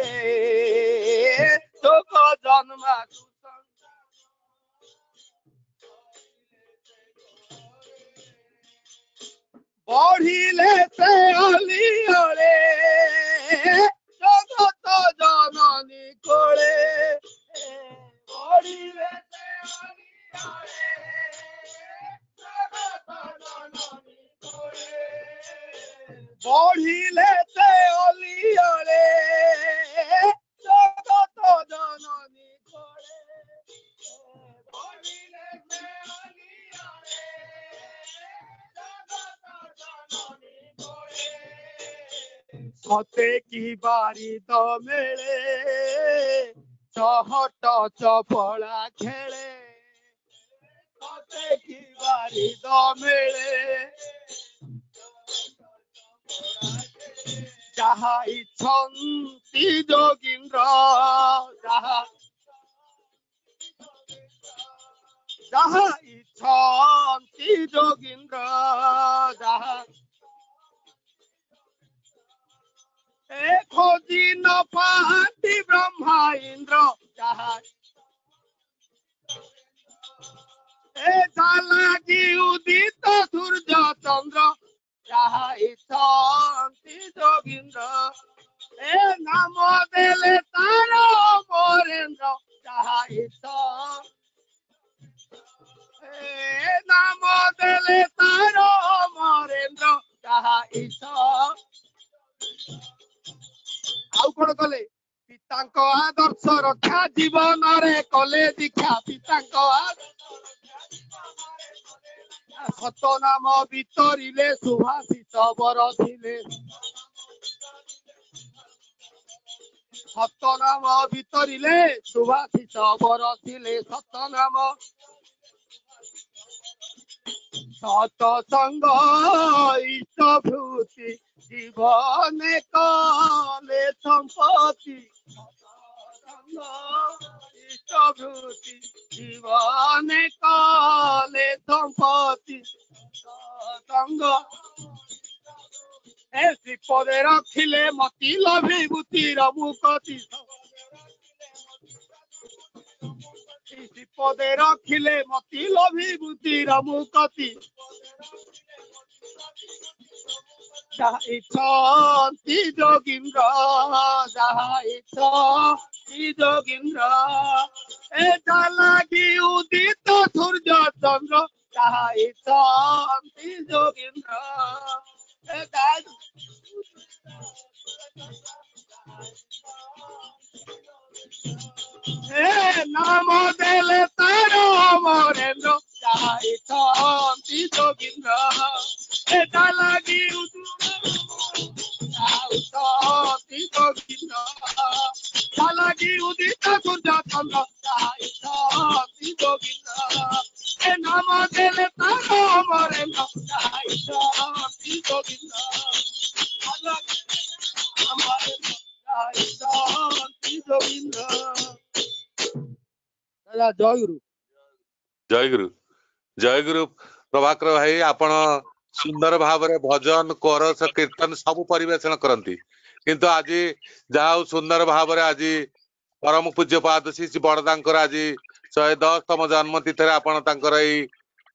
যোগ জন্মা বঢ়িলে সে অলিয়লে জগত জননী কোলে বঢ়িলে সে অলিয়লে জগত জননী কোলে বঢ়িলে সে অলিয়লে জগত জননী কোলে বঢ়িলে সে অলিয়লে সতে কি বারিদ মেলে চহট চপলা খেলে সতে কি বারিদ মেলে যাহা ইচ্ছন্তি যোগীন্দ্র যাহা ইচ্ছন্তি যোগীন্দ্র যাহা খোঁজি ন পাহান্তি ব্রহ্মা ইন্দ্র যাহা লাগি উদিত সূর্য চন্দ্র যাহা ইচ্ছন্তি যোগীন্দ্র নাম দেলে তার অমরেন্দ্র যাহা ইচ্ছ নাম দেলে তার অমরেন্দ্র যাহা ইচ্ছ ଆଉ କଣ କଲେ ପିତାଙ୍କ ଆଦର୍ଶ ରକ୍ଷା ଜୀବନରେ କଲେ ଦୀକ୍ଷା ପିତାଙ୍କ ସତ ନାମ ଭିତରିଲେ ସୁଭାଷିତ ବରଥିଲେ ସତ ନାମ ଭିତରିଲେ ସୁଭାଷିତ ବରଥିଲେ ସତ ନାମ সৎসঙ্গ ইষ্টভূতি জীবনে কলে সম্পত্তি সৎসঙ্গ ইষ্টভূতি জীবনে কলে সম্পত্তি সৎসঙ্গ শ্রীপদে রখিলে মতি লভি বুতির মুকতি শ্রীপদে রখিলে মতি লভি বুতির মুকতি যাহা ইচ্ছন্তি যোগীন্দ্র যাহা ইচ্ছন্তি যোগীন্দ্র এটা লাগি উদিত সূর্য চন্দ্র যাহা ইচ্ছন্তি যোগীন্দ্র নাম দেলে তার অমরেন্দ্র যাহা ইচ্ছন্তি যোগীন্দ্র এটা লাগি ইচ্ছন্তি যোগীন্দ্র যা লাগি উদিত সূর্য চন্দ্র যাহা ইচ্ছন্তি যোগীন্দ্র নাম দেলে তার অমরেন্দ্র যাহা ইচ্ছন্তি যোগীন্দ্র ଜୟଗୁରୁ ଜୟଗୁରୁ ଜୟଗୁରୁ ପ୍ରଭାକର ଭାଇ ଆପଣ ସୁନ୍ଦର ଭାବରେ ଭଜନ କୋରସ କୀର୍ତ୍ତନ ସବୁ ପରିବେଷଣ କରନ୍ତି କିନ୍ତୁ ଆଜି ଯାହା ହଉ ସୁନ୍ଦର ଭାବରେ ଆଜି परम पूज्यपाद श्री श्री बड़दांकर आज 110तम जन्म तिथि आपण तांकर एई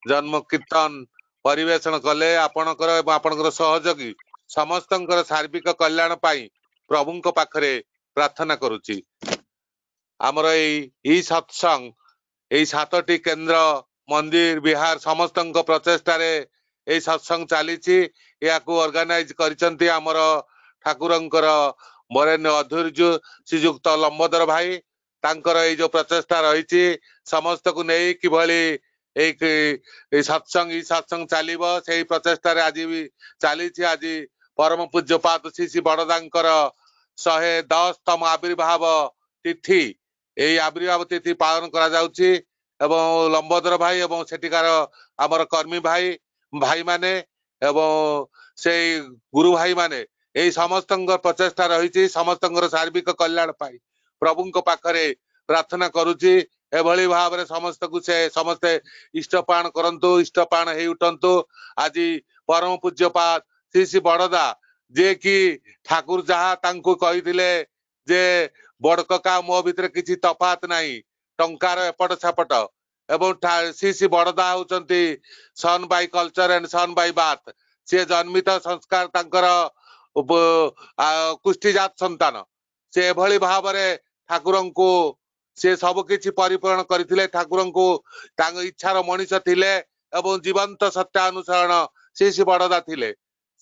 जन्म कीर्तन परिवेषण कले आपणकर एवं आपणकर सहयोगी समस्तंकर सार्विक कल्याण पाई प्रभुंक पाखरे प्रार्थना करुची। आमर एई सत्संग एई 7टी केंद्र मंदिर विहार समस्तंक प्रचेष्टारे एई सत्संग चलीची याकू ऑर्गेनाइज करिसंती आमर ठाकुरंकर बरेण्य अधूर्य श्रीयुक्त लंबोदर भाई तांकर एई जो प्रचेष्टा रही समस्त को नहीं किभली एक सत्संग चलिबो सेही प्रचेष्टा रे आज भी चली आज परम पूज्यपाद श्री श्री बड़दांकर 110तम आविर्भाव तिथि एई आविर्भाव तिथि पालन करा जाउची एवं लंबोदर भाई एवं सेठिकार आमर कर्मी भाई भाई माने एवं से गुरु भाई माने एई समस्तंकर प्रचेष्टा रही समस्तंकर सार्विक कल्याण पाई प्रभुंक पाखरे प्रार्थना करुची एभली भाव में समस्त को से समस्ते इष्टपाण करंतु इष्टपाण हे उठंतु आज परम पूज्यपाद श्री श्री बड़दा जे कि ठाकुर जहा तांको कहिथिले जे बड़कका मो भितर किछि तफात नाही टंकार एपट सेपट एवं श्री श्री बड़दा होचंती son by culture and son by बात से जन्मित संस्कार तांकर कुष्ठीजात संतान से एभली भाव में ठाकुरंको से सब किछि परिपूर्ण करथिले ठाकुरंको तांग इच्छार मनीष थिले एवं जीवंत सत्यानुसरण श्री श्री बड़दा थिले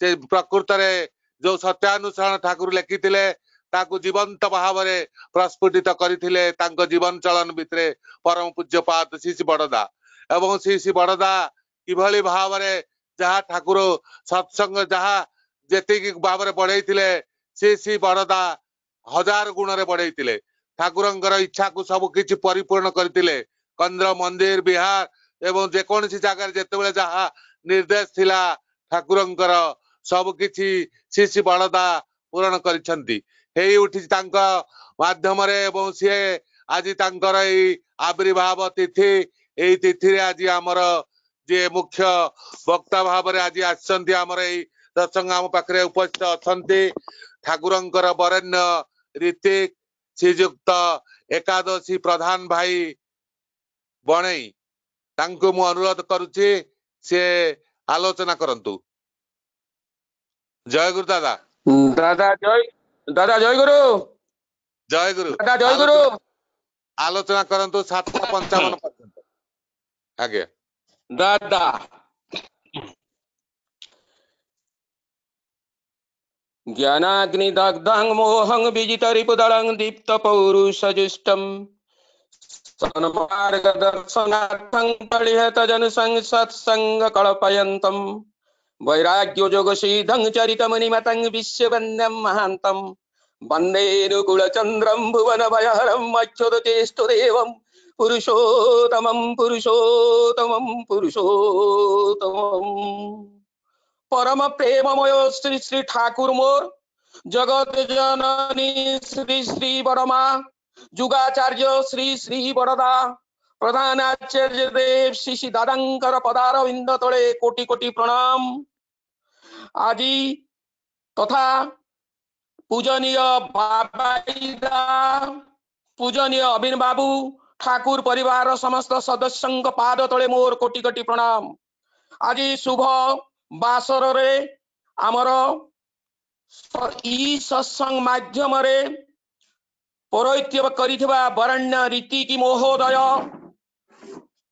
से प्रकृत रे जो सत्यानुसरण ठाकुर लिखिथिले ताकू जीवंत भाव में प्रस्फुटित करथिले तांको जीवन चलन भितरे परम पूज्यपाद श्री श्री बड़दा एवं श्री श्री बड़दा किभली भाव में जहा ठाकुर सत्संग जहा जेतिक भाव में बढ़ाइथिले श्री श्री बड़दा 1000 गुण रे बढ़ाइथिले ठाकुरंकर इच्छा को सब किछि परिपूर्ण करथिले कंद्र मंदिर विहार एवं जेकोसी जगह जेतेबेले जहा निर्देश थिला ठाकुरंकर सब किछि श्री श्री बड़दा पूरण करिसंती हेई उठी तांका माध्यम रे एवं से आज तांकर एई आविर्भाव तिथि एई तिथि रे आज हमर जे मुख्य वक्ता भाव रे आज आछंती हमर एई सत्संग आम पाखरे उपस्थित अछंती ठाकुरंकर वरेण्य ऋतिक श्रीयुक्त एकादशी प्रधान भाई बणई तांको मु अनुरोध करुछि से आलोचना करंतु। जय गुरु दादा दादा जय गुरु दादा जय गुरु आलोचना करंतु 7:55 पर्यंत आगे दादा ज्ञानाग्निदग्धं मोहं विजितरिपुदलं दीप्तपौरुषजुष्टं सन्मार्गदर्शनार्थं परिहत जनसंसत्सङ्गकल्पयन्तं वैराग्ययोगसिद्धं चरितमुनिमतं विश्ववन्द्यं महान्तं वन्देनुकुलचन्द्रं भुवनभयहरं अच्युतचेष्टुदेवं पुरुषोत्तमं परम प्रेममय श्री श्री ठाकुर मोर जगत जननी श्री श्री बड़मा जुगाचार्य श्री श्री बड़दा प्रधानाचार्य देव श्री श्री दादांकर पदारविंद तले कोटि कोटि प्रणाम। आज तथा पूजनीय बाबाईदा पूजनीय अबिन बाबू ठाकुर परिवार समस्त सदस्यों पाद तले मोर कोटि कोटि प्रणाम। आज शुभ बासर रे आमर ई सत्संग माध्यम रे पौरोहित्य करिथिबा वरण्य रीति की महोदय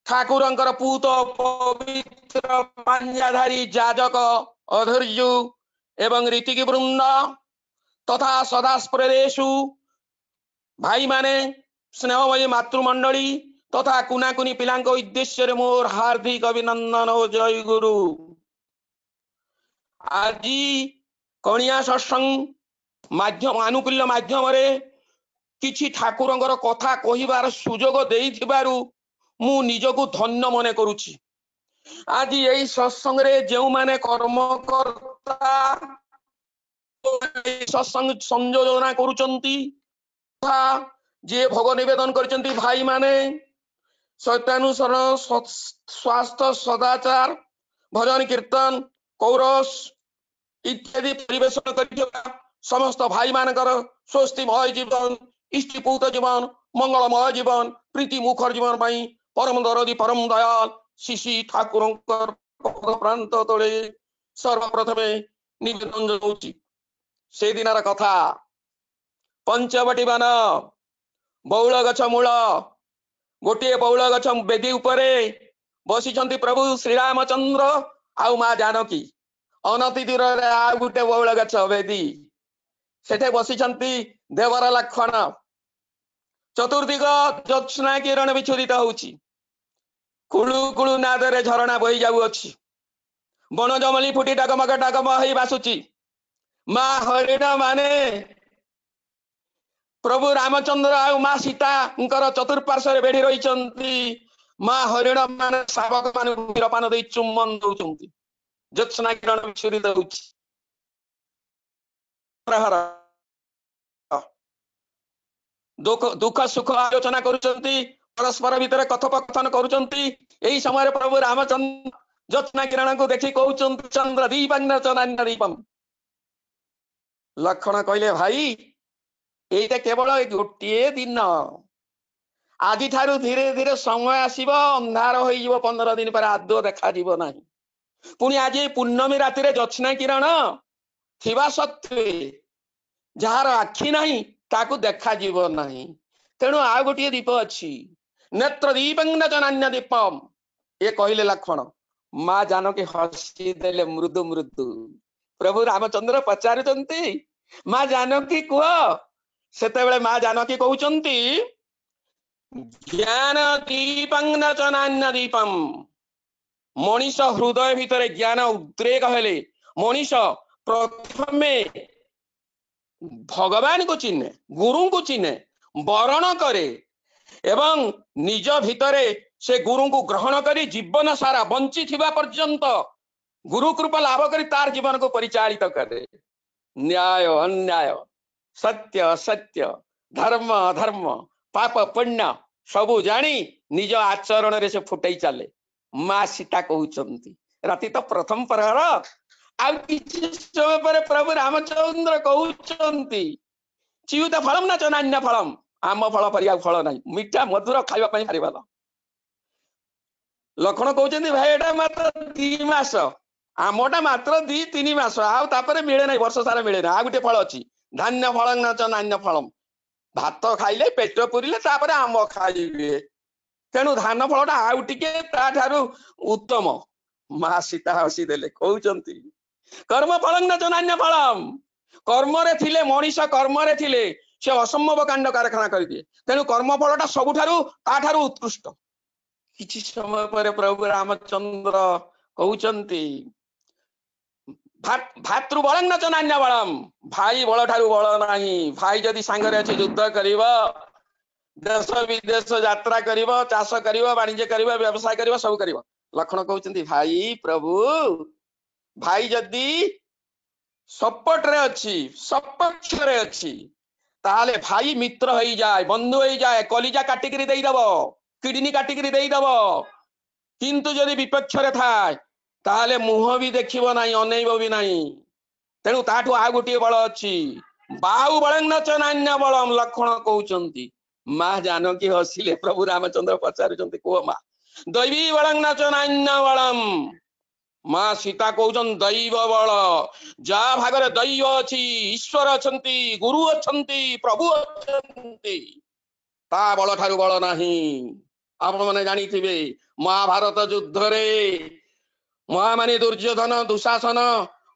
ठाकुरंकर पूत पवित्र पांजाधारी जाजक अधर्यु एवं रीति की वृंद तथा सदास्प्रदेशु भाई माने स्नेहमयी मातृमंडली तथा कुनाकुनी पिलांको उद्देश्य मोर हार्दिक अभिनंदन और जय गुरु। आज कणिया सत्संग माध्यम आनुकूल्य माध्यम रे किछि ठाकुरंकर कथा कहिबार सुजोग देइथिबारु मु निजको धन्य मने करूछि। आज यही सत्संग रे जेउ माने कर्मकर्ता सत्संग संयोजना करूचंती तथा जे भोग निवेदन करचंती भाई माने सत्यानुसरण स्वास्थ्य सदाचार भजन कीर्तन कौरस इत्यादि परिवेशन कर समस्त भाई मानकर स्वस्तिमय जीवन इष्टिपूत जीवन मंगलमय जीवन प्रीति मुखर जीवन पाई परम दरदी परम दयाल शिशि ठाकुर प्रांत तले सर्वप्रथमे निवेदन जनाउछि से दिनर कथा पंचवटी वन बौल गछ मूल गोटे बौल गछ बेदी उपरे बसिचंती प्रभु श्री रामचंद्र आउ मां जानकी अनति दूर रे आ गुटे बौल गछ बेदी सेठे बसिचंती देवर लक्षण चतुर्दिग ज्योत्स्ना किरण विच्छोदित होउछि कुळु कुळु नादरे झरणा बही जाउअछि बन जमली फुटी डगमग हेई बासुछि मां हरिण माने प्रभु रामचंद्र आ मां सीता चतुर्पार्श्व बेढ़ी रही मां हरिण मान शावक मान वीरपान दे चुम्बन दौरान ज्योत्स्ना किरण विच्छोदित होउछि प्रहर दुख सुख आलोचना करुचंती परस्पर भितर कथोपकथन करुचंती एही समय प्रभु रामचंद्र ज्योत्स्ना किरण को देखि कहउचंती चंद्र दीपंग चनान्य दीपम लक्षण कहले भाई एटा केवल गोटे दिन आज ठारू धीरे धीरे समय आसीबो अंधार होई जीवो 15 दिन पर आदो देखा जीवो नाही पुनी आज पूर्णमी राति रे ज्योत्स्ना किरण थिबा सत्वे जार आखि नाही ताकू देखा जीवो नाही तेणु आ गोटे दीप अछि नेत्र दीपं नचनान्य दीपम ये कहले लक्षण मां जानकी हसी देले मृदु मृदु प्रभु रामचंद्र पचारुचंती मां जानकी कुह सेते बेले मां जानकी कहउचंती ज्ञान दीपं नचनान्य दीपम मनीष हृदय भितर ज्ञान उद्रेक हेले मनीष प्रथमे भगवान को चिन्हे गुरु को चिन्हे वरण करे एवं निज भितरे से गुरु को ग्रहण करी जीवन सारा बंची थिबा पर्यंत गुरु कृपा लाभ करी तार जीवन को परिचालित करे न्याय अन्याय सत्य असत्य धर्म अधर्म पाप पुण्य सबु जानी निज आचरण रे से फुटई चले मां सीता कहउचंती राति तो प्रथम प्रहर आ किछि समय पर प्रभु रामचंद्र कहउचंती चियुत फलम ना चनान्य फलम आम फल परिया फल नाही मिठा मधुर खाइबा पई हारि वाला लक्षण कहउचंती भाई एटा मात्र 2 मास आमटा मात्र 2-3 मास आ तापर मिले नाही वर्ष सारा मिले ना आ गुटे फल अछि धान्य फलम ना चनान्य फलम भात खाइले पेट पुरिले तापर आम खाइबे तेणु धान फलटा आउ टिके ता ठारू उत्तम मां सीता हसी देले कहउचंती कर्म फलम न चनान्य फलम कर्म रे थिले मनीष कर्म रे थिले से असंभव कांड कारखाना कर दिए तेणु कर्म फलटा सबु ठारू ता ठारू उत्कृष्ट किछि समय पर प्रभु रामचंद्र कहउचंती भातृ बलम न चनान्य बलम भाई बल ठारू बल नाही भाई जदि सांगरे अछि युद्ध करिबो देश विदेश यात्रा करिबो चाष करिबो वाणिज्य करिबो व्यवसाय करिबो सब करिबो लक्षण कहउचंती भाई प्रभु भाई जदि सपोर्ट रे अछि सपक्ष रे अछि ताले भाई मित्र होई जाए बंधु होई जाए कलिजा काटी करी देई दबो किडनी काटी करी देई दबो किंतु जदि विपक्ष रे थाए ताले मुह भी देखिबो नाही अनेइबो भी नाही तेणु ताठू आ गोटे बल अछि बाहु बलं न चनान्य बलम लक्षण कहउचंती मां जानकी हसिले प्रभु रामचंद्र पचारुचंती को मां दैवी बलं न चनान्य बलम मां सीता कहउचन दैव बल जा भागरे दैव अछि ईश्वर अछंती गुरु अछंती प्रभु अछंती ता बल ठारू बल नाही आपण माने जानि थिबे महाभारत युद्ध रे महामानी दुर्योधन दुशासन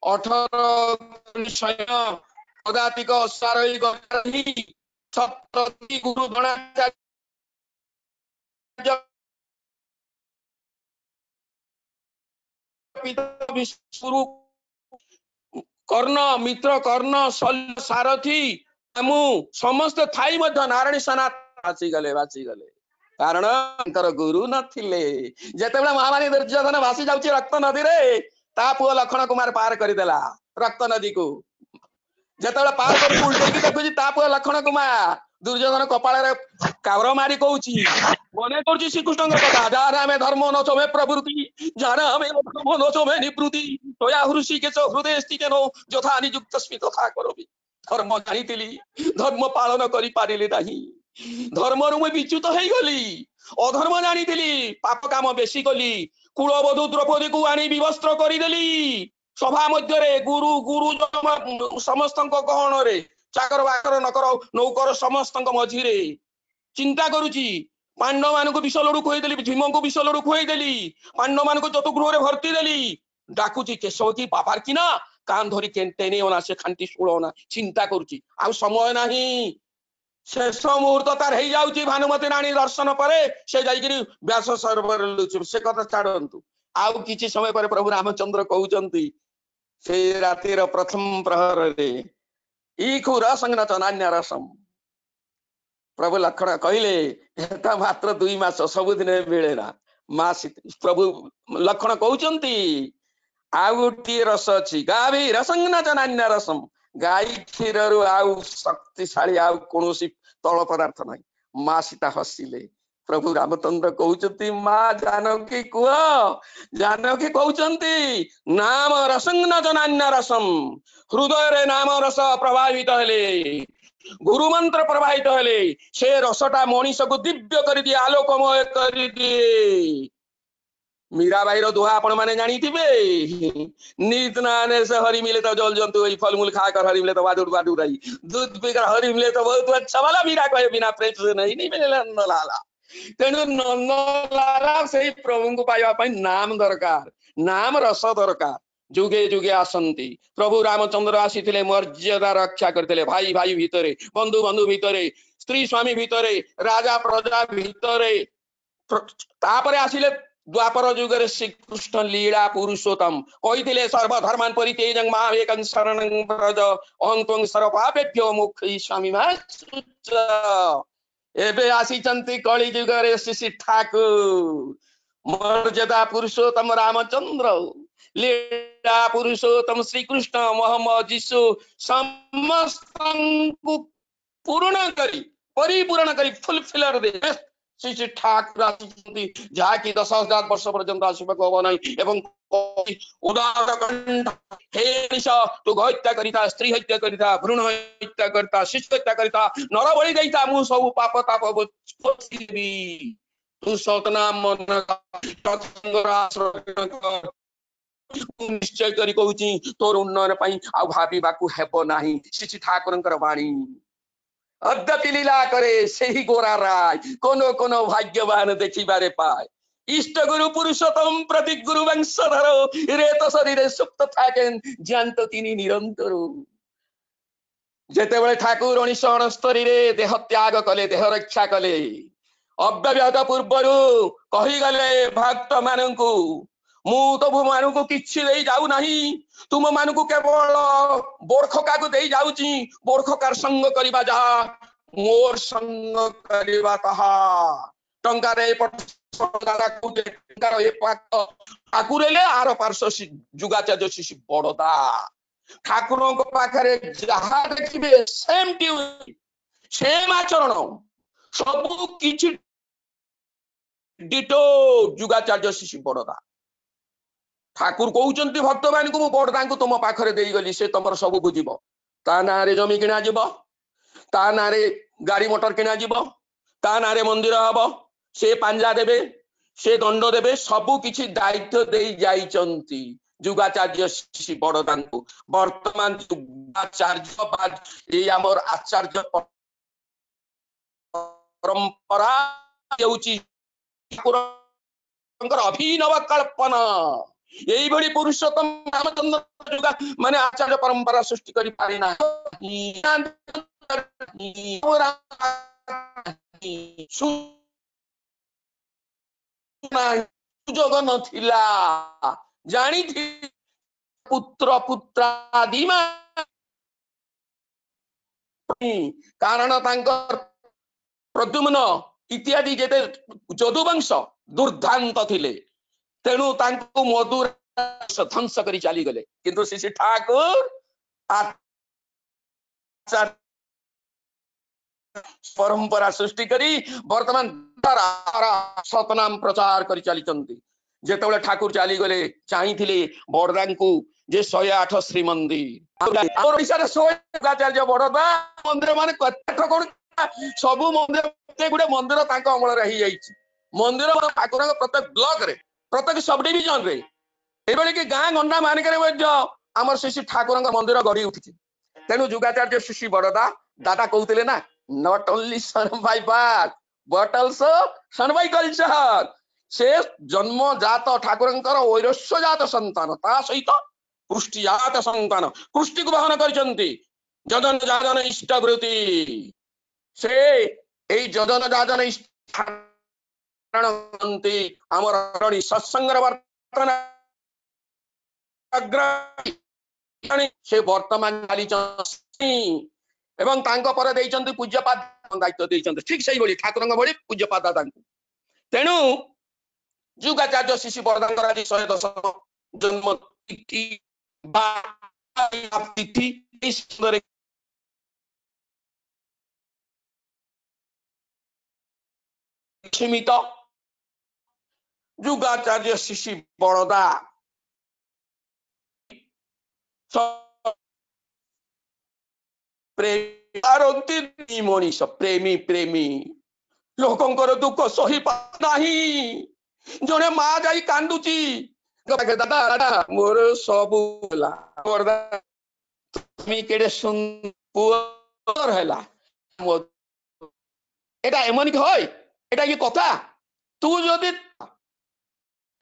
18 सैन्य पदातिक अश्वारोही गति छत्रपति गुरु द्रोणाचार्य विश्वरू कर्ण मित्र कर्ण सारथी मु समस्त थाई मध्य नारायण सेना बाची गले कारण गुरु नथिले जेतेबेला महामानी दुर्योधन भासी जाउची रक्त नदी रे ता पुओ लक्षण कुमार पार करिदेला रक्त नदी को जेतेबेला पार कर उल्टेकी देखुची ता पुओ लक्षण कुमार दुर्योधन कपाळ रे कावर मारी कहउची मने करची श्रीकृष्ण कथा जाना में धर्म न चमे प्रवृत्ति जाना में धर्म न चमे निवृत्ति तया हृषिकेश हृदय स्थितेनो यथा नियुक्त स्मि तथा करोमि धर्म जानी धर्म पालन करि पारिले नाही धर्मरु मैं विच्युत हो गली अधर्म जानी पाप काम बेसी कली कुलबधू द्रौपदी को आनी विवस्त्र करदेली सभा मध्य गुरु गुरु समस्त गहन रे चाकर बाकर नकर नौकर समस्त मझिरे चिंता करुची पांडव मान को विष लड़ू खुदेली भीम को विष लड़ू खुदेली पांडव मान को चतुगृह भर्ती देली डाकुची केशव की बापार की ना कान धरी केन्टेने ना से खांटी शुणना चिंता करुची आ समय नाही शेष मुहूर्त तार हो जाउची भानुमती रानी दर्शन पर से जाइकरी व्यास सरोवर लुचि से कथा छाड़ंतु आउ किछि समय पर प्रभु रामचंद्र कहउचंती से रातिर प्रथम प्रहर रे ईखु रसंग नान्य रसम प्रभु लक्षण कहले एता मात्र 2 मास सबुदिन मिलेना मास प्रभु लक्षण कहउचंती आउ गोटे रस अछि गाभी रसंग नान्य रसम गाई क्षीररु आउ शक्तिशाली आउ कोनोसी तल पदार्थ नहीं माँ सीता हसिले प्रभु रामचंद्र कहउचंती माँ जानकी कुह जानकी कहउचंती नाम रसंग नान्य रसम हृदय रे नाम रस प्रभावित हेले गुरु मंत्र प्रभावित हेले से रसटा मनीष को दिव्य कर दिए आलोकमय कर दिए मीराबाई दुहा आपण माने जानी नीत नाने से हरि मिले तो जल जंतु फल मूल खाकर हरि मिले तो बादुर रही दूध पीकर हरि मिले तो बहुत अच्छा वाला मीरा कहे बिना प्रेम से नहीं मिले नंदलाला तेणु नंदलाला से प्रभु को पाइबा नाम दरकार नाम रस दरकार जुगे जुगे आसंती प्रभु रामचंद्र आसी मर्यादा रक्षा करते भाई भाई भितरे बंधु बंधु भितरे स्त्री स्वामी भितरे राजा प्रजा भितरे तापरे आसिले द्वापर जुगरे श्रीकृष्ण लीला पुरुषोत्तम कही सर्वधर्मान परित्यजं मां एकं शरणं व्रज अहं त्वं सर्वपापेभ्यो मुक्ति स्वामी एबे आसीचंती कली जुगरे श्री ठाकुर मर्यादा पुरुषोत्तम रामचंद्र लीला पुरुषोत्तम श्रीकृष्ण मोहम्मद यीशु समस्त पूर्ण करी परिपूर्ण करी फुलफिलर दे श्री ठाकुर जहाँकि 10,000 वर्ष पर्यंत आसवाक हम ना एवं उदार हे निश तू हत्या करिता स्त्री हत्या करिता भ्रूण हत्या करता शिशु हत्या करिता नर बलि देता मु सब पाप ताप पोछिबी तू सतनाम मन निश्चय करी कहूची तोर उन्नयन पाई आ भाबिबाकू हेबो नाही श्री ठाकुरंकर वाणी अद्यति लीला करे सही गोरा राय कोनो कोनो भाग्यवान देखिबारे पाए इष्ट गुरु पुरुषोत्तम प्रति गुरु वंशधर रेत शरीर सुप्त थाकेन जानत तिनी निरंतर जेतेबेले ठाकुर 1969 रे देह त्याग कले देह रक्षा कले अव्यवहित पूर्वरु कही गले भक्त माननकु मु तो मानू किछि दे जाऊ नहीं तुम मानू केवल बोरखका को दे जाउची बोरखकार संग करिबा जहा मोर संग करिबा तहा टंका रे पटदारा को टंका रे पाक ठाकुरेले आर पार्श्व जुगाचार्य शिशि बड़दा ठाकुरों को पाखरे जहा देखिबे सेम ड्यूटी सेम आचरण सब किछि डिटो जुगाचार्य शिशि बड़दा ठाकुर कहउचंती भक्त मान को बड़दा को तुम पाखरे देई गली से तुमर सब बुझिब ता ना रे जमी किना जीव ता ना रे गाड़ी मोटर किना जीव ता ना रे मंदिर हबो से पांजा देबे से दंड देबे सब किछि दायित्व देई जाइचंती जुगाचार्य श्री बड़दा को वर्तमान जुगाचार्य बाद ए हमर आचार्य परंपरा हेउची ठाकुरंकर अभिनव कल्पना यही भली पुरुषोत्तम रामचंद्र जुगा माने आचार्य परंपरा सृष्टि करि पारि ना सुजोग नथिला जानी थी पुत्र पुत्रादि कारण तांकर प्रद्युम्न इत्यादि जेते जदुवंश दुर्धांत थिले तेणु तांको मधुर ध्वंस करी चली गले किंतु श्री ठाकुर परंपरा सृष्टि करी वर्तमान सतनाम प्रचार करी चली जेतेबेले ठाकुर चली गले चाहिथिले बड़दा को जे 108 श्रीमंदिर ओडिशा 108 बड़दा मंदिर माने कथा कोन सब मंदिर गुटे मंदिर तांको अमल रही जाईछि मंदिर ठाकुर प्रत्येक ब्लॉक रे प्रत्येक सब डिविजन रे एबळे कि गां गंडा मानकर आमर श्री ठाकुर मंदिर गढ़ी उठी तेणु जुगाचार्य श्री बड़दा दादा कहते ना not only son by birth but also son by culture से जन्मजात ठाकुर वैरस्य जात संतान ता सहित पुष्टि जात संतान पुष्टि को बहन करचंती जदन जाजन इष्टवृत्ति से एई जदन जाजन इष्टवृत्ति आमर सत्संग वर्तन से वर्तमान एवं तांको पर देइचंती पूज्यपाद दायित्व देइचंती ठीक सही बोली ठाकुर भली पूज्यपाद दांको तेणु जुगाचार्य शिशि बरदांकर आज 110 जन्म तिथि बा तिथि सुंदर सीमित जुगाचार्य शिशि बड़दा मनीष प्रेमी प्रेमी लोकंकर दुख सही पाही जने माँ जाई कांदुची दादा दादा मोर सब केड़े सुंदर हैला एटा एमनिक होय एटा की कथा तू जदि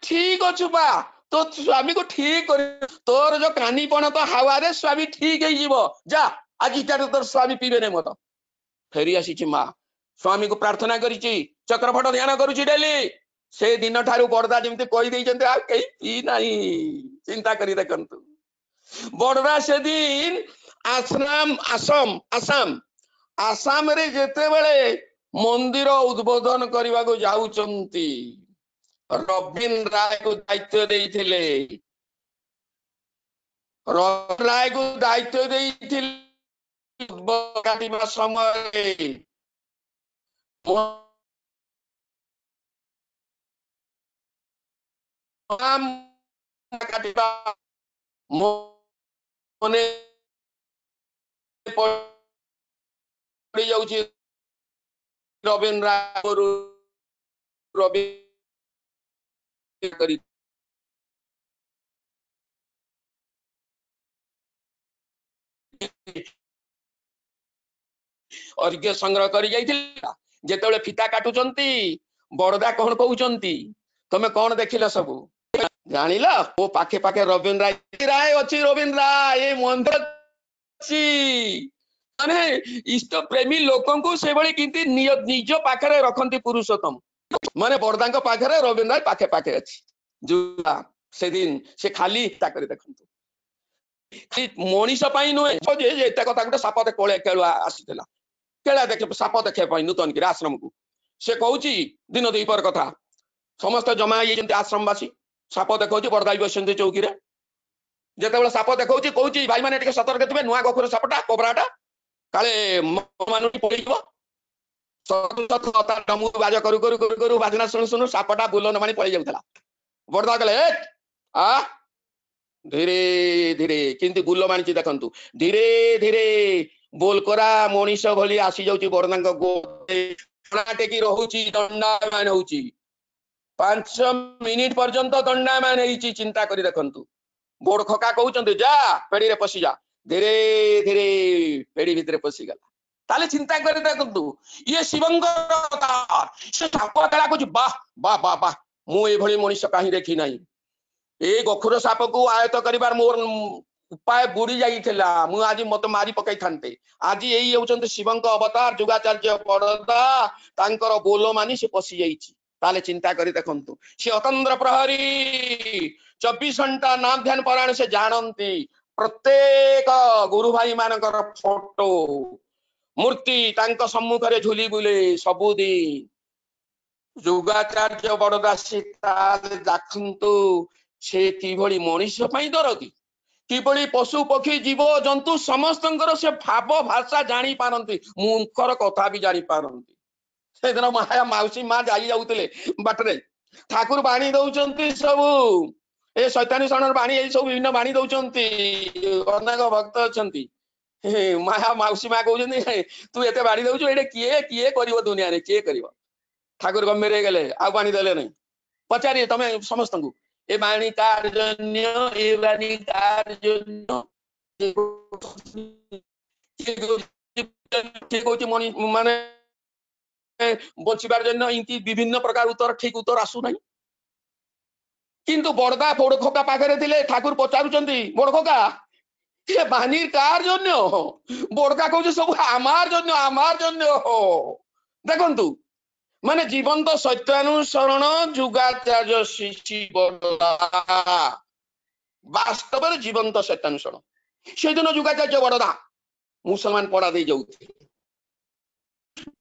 ठीक अच्छु बा तो स्वामी को ठीक कर तोर जो कानीपण तो हावा रे स्वामी ठीक है जीवो जा आज इटार तोर स्वामी पीबे ने मत फेरी आसी माँ स्वामी को प्रार्थना करिछि चक्रफट ध्यान करुछि डेली से दिन ठारू बड़दा जेमते कहि दैछन्ते आ केही पी नाही चिंता करी देखंतु बड़दा से दिन आसाम रे जेते बेले मंदिर उद्बोधन करबा को जाउचंती रबिन राय को दायित्व देइथिले रबिन राय को दायित्व देइथिले काटिबा समय काटिबा मने पड़ी जाउछि रबिन राय रवि करी अर्घ्य संग्रह करी जाइथिला जेतेबेले फिता काटुचंती बड़दा कोन कहउचंती तमे कोन देखिला सब जानिला ओ पाखे पाखे रबिन राय अछि रबिन राय ए मंदिर अछि माने इष्ट प्रेमी लोकन को से बळी किंती निज पाखरे रखंती पुरुषोत्तम माने बड़दांको पाखरे रबिन राय पाखे पाखे अछि जुआ से दिन से खाली ता करी देखंतु मनीष पाई नुहे जे एते कथा गुटे सापते कोळे केळुआ आसीतला केळा देखे साप देखे पाई नूतन की आश्रम को से कहउची दिन दुईपर कथा समस्त जमा ये जंती आश्रमवासी साप देखौची बड़दाई बसंती चौकी रे जेतेबेले साप देखौची कहउची भाई माने टिके सतर्क थिबे नुआ गखुर सापटा कोबराटा काले मानुटी पडिबो सतत नमु बाज करू करू करू करू बाजना सुनु सुनु सापटा बुलन मानी पळि जाउतला बड़दा कहले आ धीरे धीरे किंतु गुल्ल मानिची देखंतु धीरे धीरे बोल करा मनीष भली आसी जाउची बड़दांक गोटे टेकी रहउची दंडायमान होउची 5 मिनिट पर्यंत दंडायमान हेची चिंता करी देखंतु बोड़ खका कहउचंती जा पेड़ी रे पसी जा धीरे धीरे पेड़ी भितरे पसी गला ताले चिंता करी देखंतु ये शिवंकर अवतार से साप तळा कहउची वाह वाह वाह वाह मु ए भली मनीष काहि देखि नाही ए गखुर साप को आयत करिबार मोर उपाय बुड़ी जाइथिला मु आज मत मारी पकाई थानते आज एई होचंती शिवंक अवतार जुगाचार्य बड़दा तांकर बोलो मानी से पसी जाइछि ताले चिंता करी देखंतु से अतंद्र प्रहरी 24 घंटा नाम ध्यान पारायण से जानती प्रत्येक गुरु भाई मानकर फोटो मूर्ति तांक सम्मुख रे झुली बुले सबुदिन जुगाचार्य बड़दा सीताले देखंतु से किभली मनीष पई डर कि पशु पक्षी जीव जंतु समस्तंकर से भाव भाषा जानी पारंती मुखर कथा भी जानी पारंती से दिन माया माउसी माँ जाई जाउतले बाटरे ठाकुर बाणी दउचंती सब ए शैतानी शरण बाणी ए सब विभिन्न बाणी दउचंती अनेक भक्त अछंती माया माउसी मा कहउचंती तू एते बाणी दउछु एडे किए किए करिवो दुनिया रे किए करिवो ठाकुर गम्भीर हे गेले आ बाणी देले नहीं पचारि तमे समस्त को ए बाणी कार्जन्य ए बाणी कार्जन्य माने बचिबार जन्य इनकी विभिन्न प्रकार उत्तर ठीक उत्तर आसु नहीं किंतु बड़दा बड़ खोका पाखरे थिले ठाकुर पचारुचंती बड़ खोका ये बानी कार जन्य बड़का कहउछ सब आमार जन्य हो देखंतु माने जीवंत सत्यानुसरण जुगाचार्य शिष्य बड़दा वास्तव में जीवंत सत्यानुसरण से दिन जुगाचार्य बड़दा मुसलमान पड़ा दे जाउथि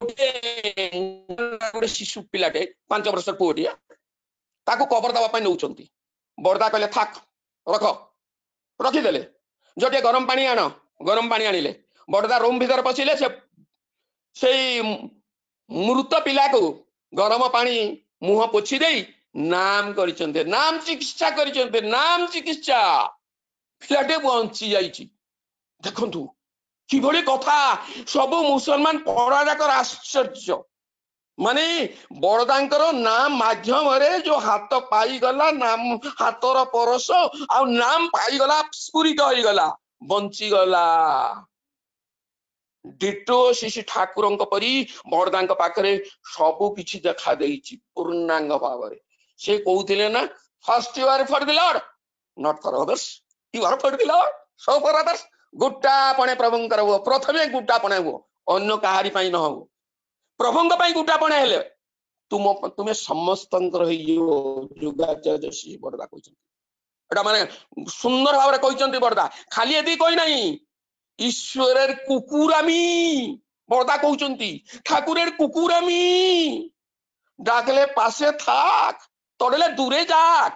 गोटे शिशु पिलाटे 5 वर्ष पुओटिया ताको कबर दवा पाई नउचंती बड़दा कहले थाक रख रखिदेले जोटे गरम पानी आण गरम पानी आनिले बड़दा रूम भीतर पसिले से मृत पिला को गरम पानी मुह पोछि देई नाम करिचंते नाम चिकित्सा करिचंते नाम चिकित्सा पिलाटे बंची जाईची देखंतु कि भली कथा सब मुसलमान पड़ा जाकर आश्चर्य माने बड़दांकर नाम माध्यम रे जो हाथ पाई गला नाम हाथर परस आ नाम पाई गला स्फुरित होई गला बंची गला डिटो शिशु ठाकुरंक परी बड़दांक पाखरे सब किछि देखा देइछि पूर्णांग भाव रे से कहउथिले ना first you are for the lord not for others you are for the lord so for others गुट्टा पणे प्रभुंकर हो प्रथमे गुट्टा पणे हो अन्य काहारी पई न हो प्रभुंक पई गुट्टा पणे हेले तुमे समस्तंकर हियो जुगाचार्य श्री बड़दा कहिसंती एटा माने सुंदर भाव रे कहिसंती बड़दा खाली एदी कहि नाही ईश्वरेर कुकुरामी बड़दा कहउचंती ठाकुरेर कुकुरामी डाकले पासे थाक तडले दूरे जाक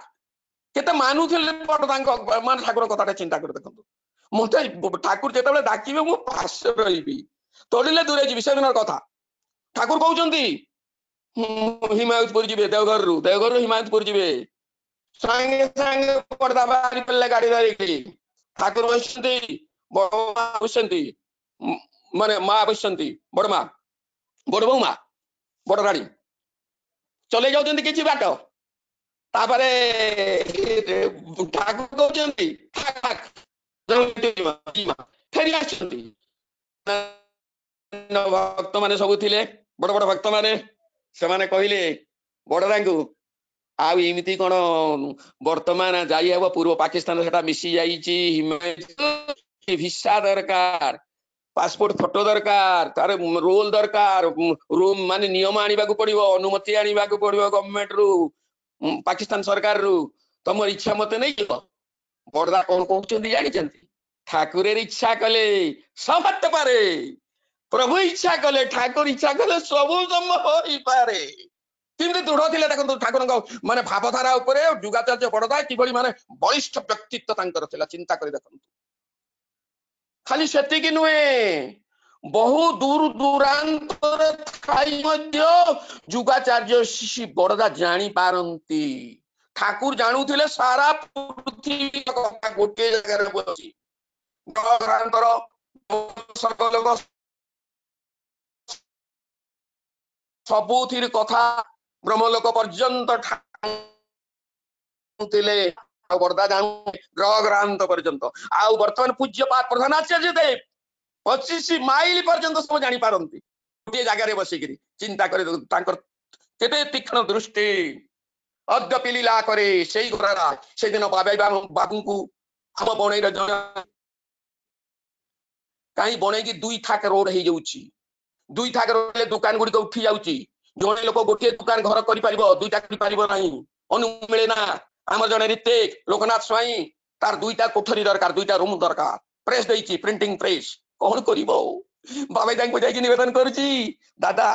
केते मानुथिले बड़दांक मान ठाकुर कथाटा चिंता कर देखंतु मते ठाकुर जेतेबेले डाकिबे मु पास रहिबी तोड़िले दूरे जीवी से दिनर कथा ठाकुर कहउचंती हिमायतपुर जीवे देवघर हिमायतपुर जीवे संगे संगे पड़दा बारी पल्ले गाड़ी धरिकी ठाकुर बसंती बड़मा बसंती माने मां बसंती बड़मा बड़बौ मां बड़ गाड़ी चले जाउचंती किछि बाट तापरे ठाकुर कहउचंती ठाक फेरी आछंती भक्त माने सब थिले बड़ बड़ भक्त माने से माने कहिले बड़रांगु आ एमिति कोन वर्तमान जाई हेबो पूर्व पाकिस्तान सेटा मिसी जाईची हिमायत भिसा दरकार पासपोर्ट फोटो दरकार तार रोल दरकार रूम माने नियम आनिबा को पड़िबो अनुमति आनिबा को पड़िबो गवर्नमेंट रु पाकिस्तान सरकार रु तमर इच्छा मते नै जीव बड़दा कोन कहउचंती जानिचंती ठाकुरेर इच्छा कले सब हट पारे प्रभु इच्छा कले ठाकुर इच्छा कले सब संभव होई पारे किंतु दृढ़ थिले देखंतु ठाकुरंक माने भावधारा उपरे जुगाचार्य बड़दा किभली माने बलिष्ठ व्यक्तित्व तांकर थिला चिंता करि देखंतु खाली सेति कि नुए बहु दूर दूरांतर थाई मध्य जुगाचार्य शिशि बड़दा जानी पारंती ठाकुर जानूथिले सारा पृथ्वी कथा गोटे जगह रे बसी ग्रहांतर सकल सबुथिर कथा ब्रह्मलोक पर्यंत ठाकुर बड़दा जानू ग्रहांत पर्यंत आ वर्तमान पूज्यपाद प्रधानाचार्य देव 25 माइल पर्यंत सब जानी पारंती गोटे जगह रे बसिकरी चिंता करे तांकर केते तीक्ष्ण दृष्टि अद्यपि लीला करे सेई घोड़ा से दिन बाबू को हम बनै कहीं बनै की 2 थाक रोड हो जाउची 2 थाक रोड ले दुकान गुडी को उठी जाउची जने लोक गोटे दुकान घर करि परिबो 2टा करि परिबो नाही अनु मिले ना हमर जने रीते लोकनाथ स्वाई तार 2टा कोठरी दरकार 2टा रूम दरकार प्रेस देइची प्रिंटिंग प्रेस कोन करिवो बाबा जाई को जाई निवेदन करची दादा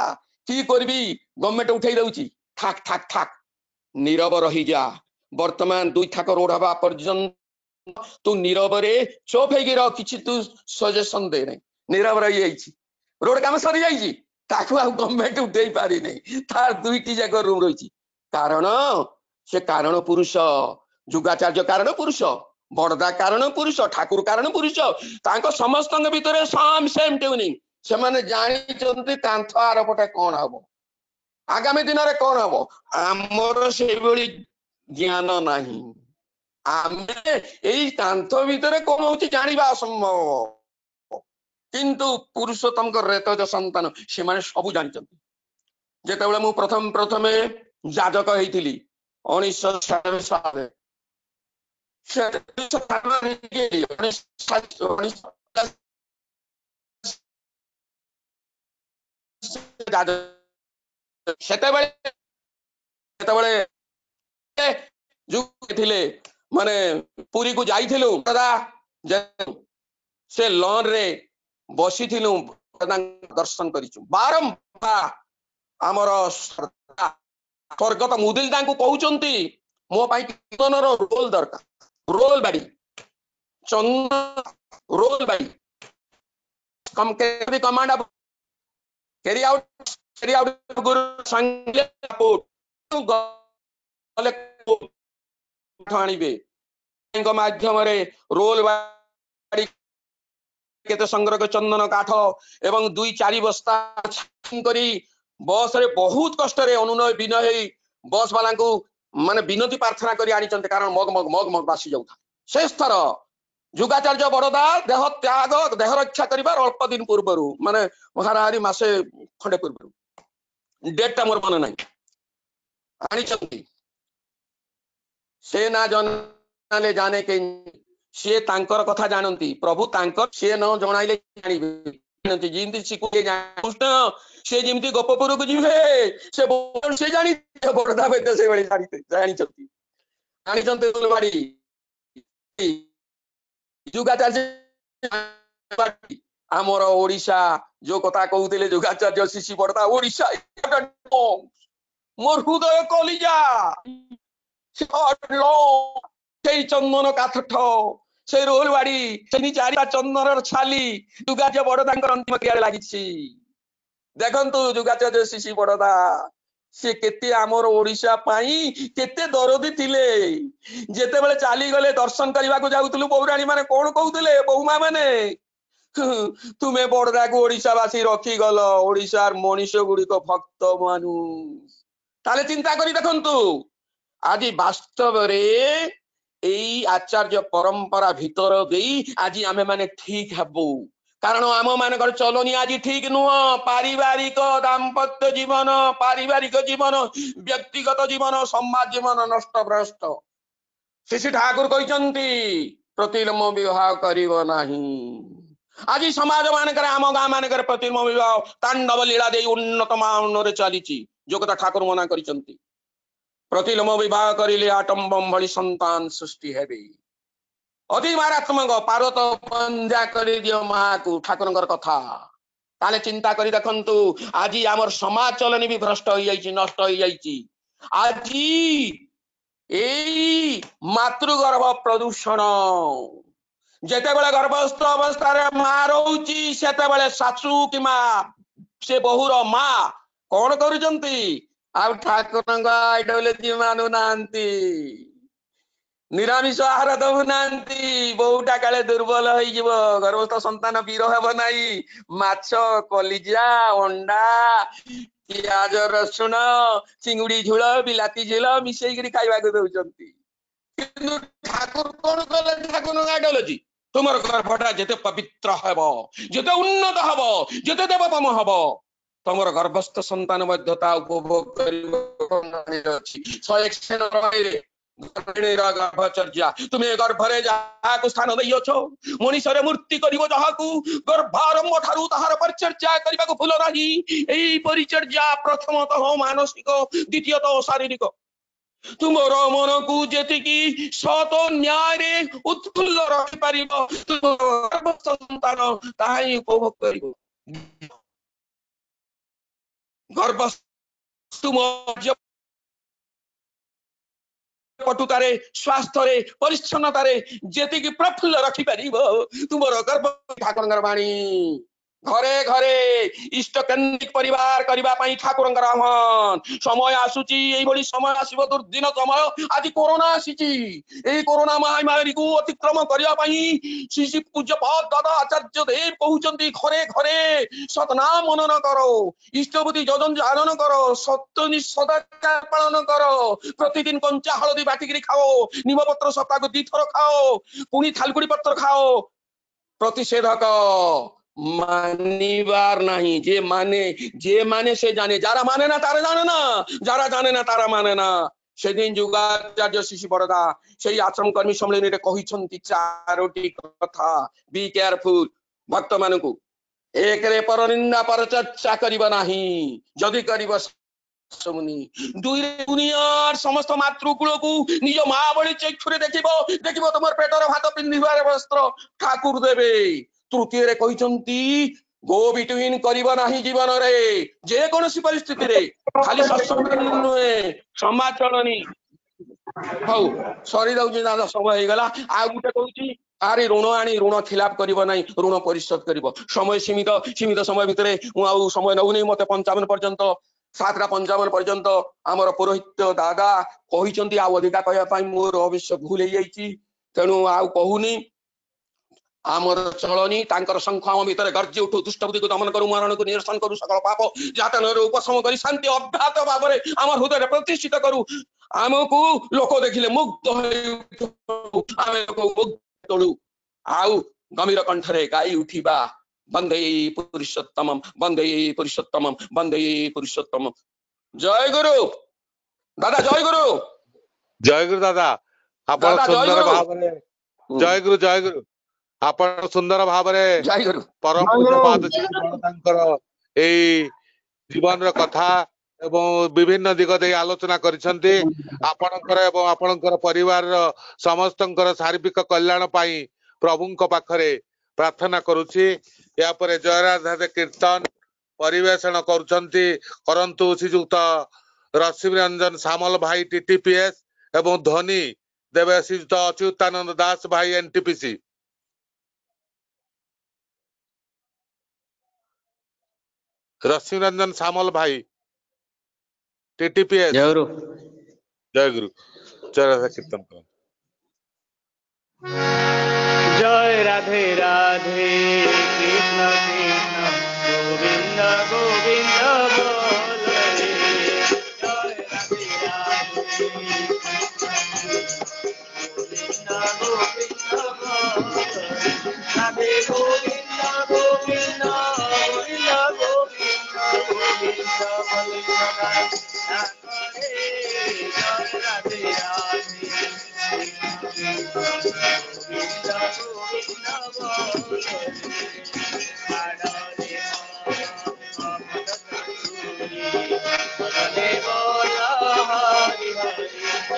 की करबी गवर्नमेंट उठै दउची थाक थाक थाक नीरव रही जा वर्तमान 2 थाक रोड हवा पर्यंत तू नीरव रे चोप हे गिरो किछि तू सजेशन दे नै नीरव रही जाईची रोड काम सरी जाईची ताकू आ गवर्नमेंट उठै पारी नै तार 2टी जगह रूम रहिची कारण से कारण पुरुष जुगाचार्य कारण पुरुष, बड़दा कारण पुरुष, ठाकुर कारण पुरुष, तांको समस्त भितर सेम ट्यूनिंग से माने जानी कांथ आरपटे कौन हम आगामी दिन में कौन हम आमर से ज्ञान नहीं आमे एई कांथ भितर कौन होची जानिबा असंभव किंतु पुरुषोत्तम रेतज संतान से माने सब जानिचंती जेतेबेले मु प्रथमे जाजक हेइथिली 1997 माने पुरी को जाइथिलु से लॉन रे बसी थिलु दर्शन करिछु बारंबार आमर स्वर्गत मुदिल तांको कहउचंती मो पाई कीर्तनर रोल दरकार रोल बाड़ी चंद रोल बाड़ी कम के कमांड ऑफ कैरी आउट गुरु संजय गले आनिबे माध्यम रे रोल बाड़ी केते संग्रह चंदन काठ एवं 2-4 बस्ता करी बस रे बहुत कष्ट रे अनुनय विनय बस वाला को माने विनती प्रार्थना करी आनी चंते कारण मग मग मग मग बासी जाउथा शेष थर जुगाचार्य बड़दा देह त्याग देह रक्षा करिबार अल्प दिन पूर्वरु माने महारारी मासे खंडे पूर्वरु डेट ता मोर मन नाही आनी चंती से ना जनाले जाने के से तांकर कथा जानती प्रभु तांकर से न जणाइले जानिबे जिंती सिकु के कृष्ण से जिमती गोपपुर को जिवे से जानी बड़दा बेद से बड़ी जानी चंती आनी चंते दुलबाड़ी जुगाचार्य आमर ओडिशा जो कथा कहउतिले जुगाचार्य शिशि बड़दा ओडिशा मोर हृदय कलिजा से चंदन काठ से रोल बाड़ी से चारिटा चंदन छाली जुगाचार्य बड़दा अंतिम क्रिया लागिछि देखंतु जुगाचार्य शिशि बड़दा से केते आमर ओडिशा पाई केते दरदी थिले जेते बेले चाली गले दर्शन करबा को जाउतलु पौराणी माने कोन कहउतले बहुमा माने तुमे बड़दा को ओडिशा वासी रखी गल ओडिशार मनीष गुडी को भक्त मानु ताले चिंता करी देखंतु आदि वास्तव रे एई आचार्य परंपरा भीतर देई आजि आमे माने ठीक हबो कारण आम मानकर चलनी आज ठीक नुह पारिवारिक दाम्पत्य जीवन पारिवारिक जीवन व्यक्तिगत जीवन समाज जीवन नष्ट भ्रष्ट श्री ठाकुर कहते प्रतिलोम विवाह करिव नाही आज समाज मानकर आम गाँ मानकर प्रतिलोम विवाह तांडव लीला दे उन्नत मान चली जो कथा ठाकुर मना करिसंती प्रतिलोम विवाह करिले आटम्बम भली संतान सृष्टि हेबे अति मारात्मक पार्वत पंजा कर दियो माँ को ठाकुर कथा ताले चिंता करी देखंतु आज आमर समाज चलनी भी भ्रष्ट हो जाइछि नष्ट हो जाइछि आज एई मातृगर्भ प्रदूषण जेते बेले गर्भस्थ अवस्था रे मां रहउछि सेते बेले सासू कि मां से बहुर मां कोन करूचंती आ ठाकुर आइडियोलॉजी मानु नांती निरामिष आहार दबु नांती बहुटा काले दुर्बल हो गर्भस्थ संतान वीर हेब नाई माछ कलिजा अंडा पियाज रसुण चिंगुड़ी झोल बिलाती झोल मिसेई खाइबा को दउचंती किंतु ठाकुर कोन कले ठाकुर आइडियोलॉजी तुमर गर्भटा जेते पवित्र हेबो जेते उन्नत हेबो जेते देवतम हेबो तुमर गर्भस्थ संतान मध्यता उपभोग करिबो अछि 101 रे गर्भचर्या तुम्हें गर्भरे जहां स्थान दैछ मनीष मूर्ति कर गर्भारंभ ठारू ताहार परिचर्या करने को भूल नहीं परिचर्या प्रथमतः मानसिक द्वितीयतः शारीरिक तुमर मन को जी सत न्याय उत्फुल्ल रखि पार गर्भस्थ संतान ताही उपभोग कर गर्भस्थ पटुतारे स्वास्थ्य परिच्छन्नतारे जेति प्रफुल्ल रखि पारिबो तुमर गर्भ ठाकुर वाणी घरे घरे इष्ट केन्द्रित परिवार करबा पई ठाकुरंकर आह्वान समय आसुची एई भली समय आसीबो दुर्दिन समय आज कोरोना आसीची एई कोरोना महामारी को अतिक्रम करबा पई श्री पूज्य पद दादा आचार्य देव कहउचंती घरे घरे सतनाम मनन करो इष्टबुद्धि योजन जानन करो सत्यनि सदाचार पालन करो प्रतिदिन कंचा हळदी बाटिकरी खाओ निमपत्र सप्ताह 2 थर खाओ पुनी थालकुड़ी पत्र खाओ प्रतिषेधक मानिबार नहीं जे माने से जाने जारा माने ना तारा जाने ना जारा जाने ना तारा माने ना सेदिन जुगाचार्य शिशु बरदा सेई आश्रम कर्मी सम्मेलन रे कहिसंती चारोटी कथा बी केयरफुल भक्त मानकु एक रे पर निंदा पर चर्चा करिबा नाही जदि करिबा समुनि दुई रे दुनियार समस्त मातृकुल को निज मां बळी चक्षुरे देखिबो तुमर पेटर भात पिंधिबार वस्त्र ठाकुर देबे तृतीय रे कहिसंती गो बिटवीन करिबा नाही जीवन रे जे कोनसी परिस्थिति रे खाली सत्संग नुहे समाज चलनी हौ सरी दउची दादा समय हे गला आ गुटे कहूची आरे ऋण आनी ऋण खिलाप करिबो नाही ऋण परिशोध करिबो समय सीमित समय भितरे आ समय नउनी मते 55 पर्यंत 7:55 पर्यंत आमर पुरोहित दादा कहिसंती आ अधिका कहया पई मोर अवश्य भूल हे जाईची तेनु आ कहूनी आमर चलनी तांकर शंख आम भितर गर्जी उठू दुष्ट बुद्धि को दमन करू मारण को निरसन करू सकल पाप जातन उपशम करी शांति अभ्यात भाव में आम हृदय प्रतिष्ठित करू आमको लोक देखिले मुग्ध होलु आउ गंभीर कंठरे गाई उठिबा वंदे पुरुषोत्तमम वंदे पुरुषोत्तमम वंदे पुरुषोत्तमम जय गुरु दादा जय गुरु दादा आपण सुंदर भाव में जय गुरु आपण सुंदर भाव में परम पूज्यपाद जीवन कथा एवं विभिन्न दिग दे आलोचना करिसंती आपणकर एवं आपणकर परिवार समस्तंकर शारीरिक कल्याण पाई प्रभुंक पाखरे प्रार्थना करूची या परे जय राधे कीर्तन परिवेषण करूचंती करंतु श्रीजुक्त रश्मि रंजन सामल भाई टीटीपीएस एवं ध्वनि देवे श्रीजुक्त अच्युतानंद दास भाई एनटीपीसी रश्मि रंजन सामल भाई टीटीपीएस जय गुरु जय राधे कीर्तन करो जय राधे राधे कृष्ण कृष्ण गोविंद गोविंद बोल रे जय राधे राधे गोविंद गोविंद बोल राधे गोविंद गोविंद गोविंद गोविंद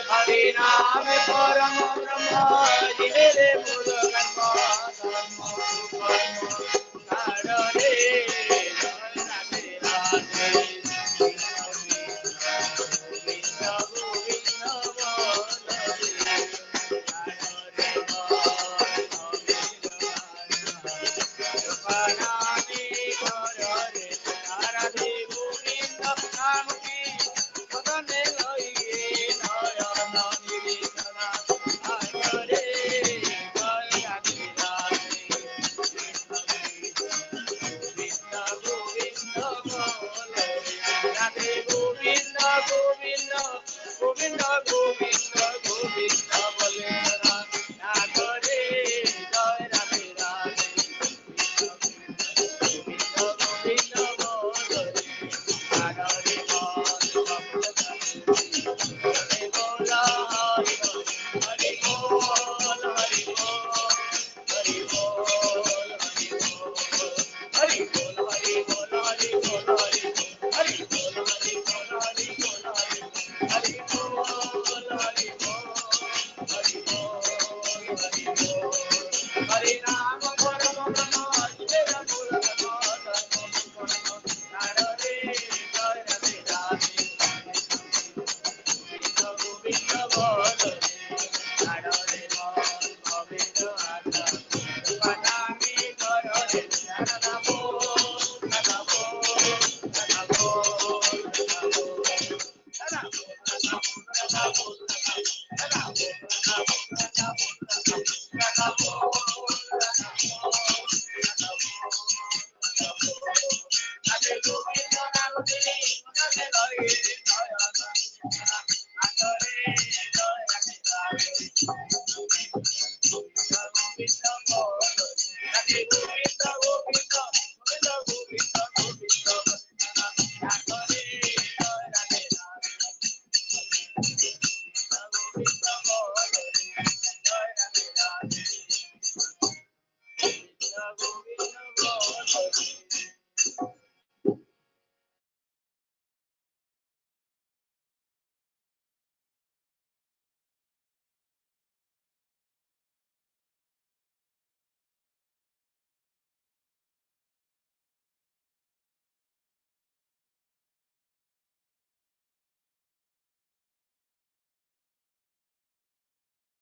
हरि नाम परम ब्रह्म रे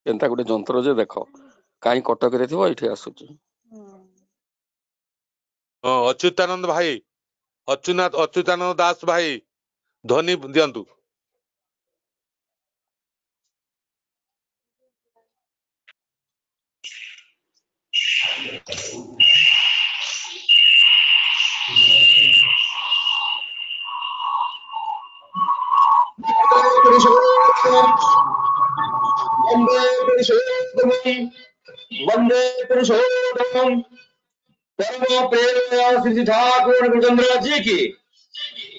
एंता गोटे जंत्र जे देख कहीं कटक रे थिबो एठी आसुची अच्युतानंद भाई अच्युतानंद दास भाई ध्वनि दियंतु। वंदे पुरुषोत्तम परम प्रेममय श्री ठाकुर गुरुचंद्र जी की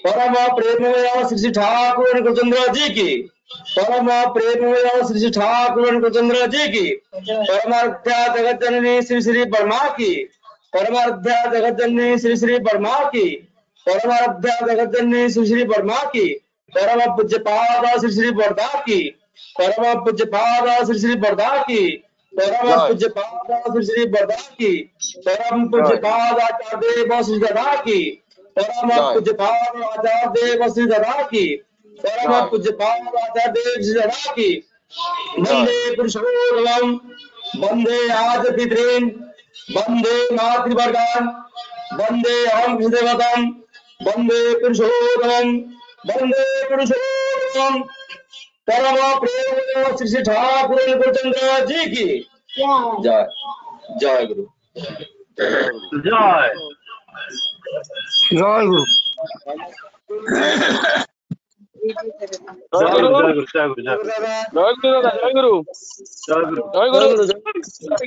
परम प्रेममय श्री ठाकुर गुरुचंद्र जी की परम प्रेममय श्री ठाकुर गुरुचंद्र जी की परमाध्या जगत जननी श्री श्री वर्मा की परमाध्या जगत जननी श्री श्री वर्मा की परमाध्या जगत जननी श्री श्री वर्मा की परम पूज्यपाद श्री श्री वर्धा की परम पूज्यपाद श्री श्री वर्धा की परम पूज्यपाद श्री श्री वर्धा की परम पूज्यपाद आचार्य देव श्री गदा की परम पूज्यपाद आचार्य देव श्री गदा की परम पूज्यपाद आचार्य देव श्री गदा की वंदे पुरुषोत्तम वंदे आज पितॄन् वंदे मातृवर्गान् वंदे अहं देवतां वंदे पुरुषोत्तम वंदे पुरुषोत्तम परम प्रेम श्री श्री ठाकुर गुरुचंद्र जी की जय जय गुरु जय जय गुरु जय गुरु जय गुरु जय गुरु जय गुरु जय गुरु जय गुरु जय गुरु जय गुरु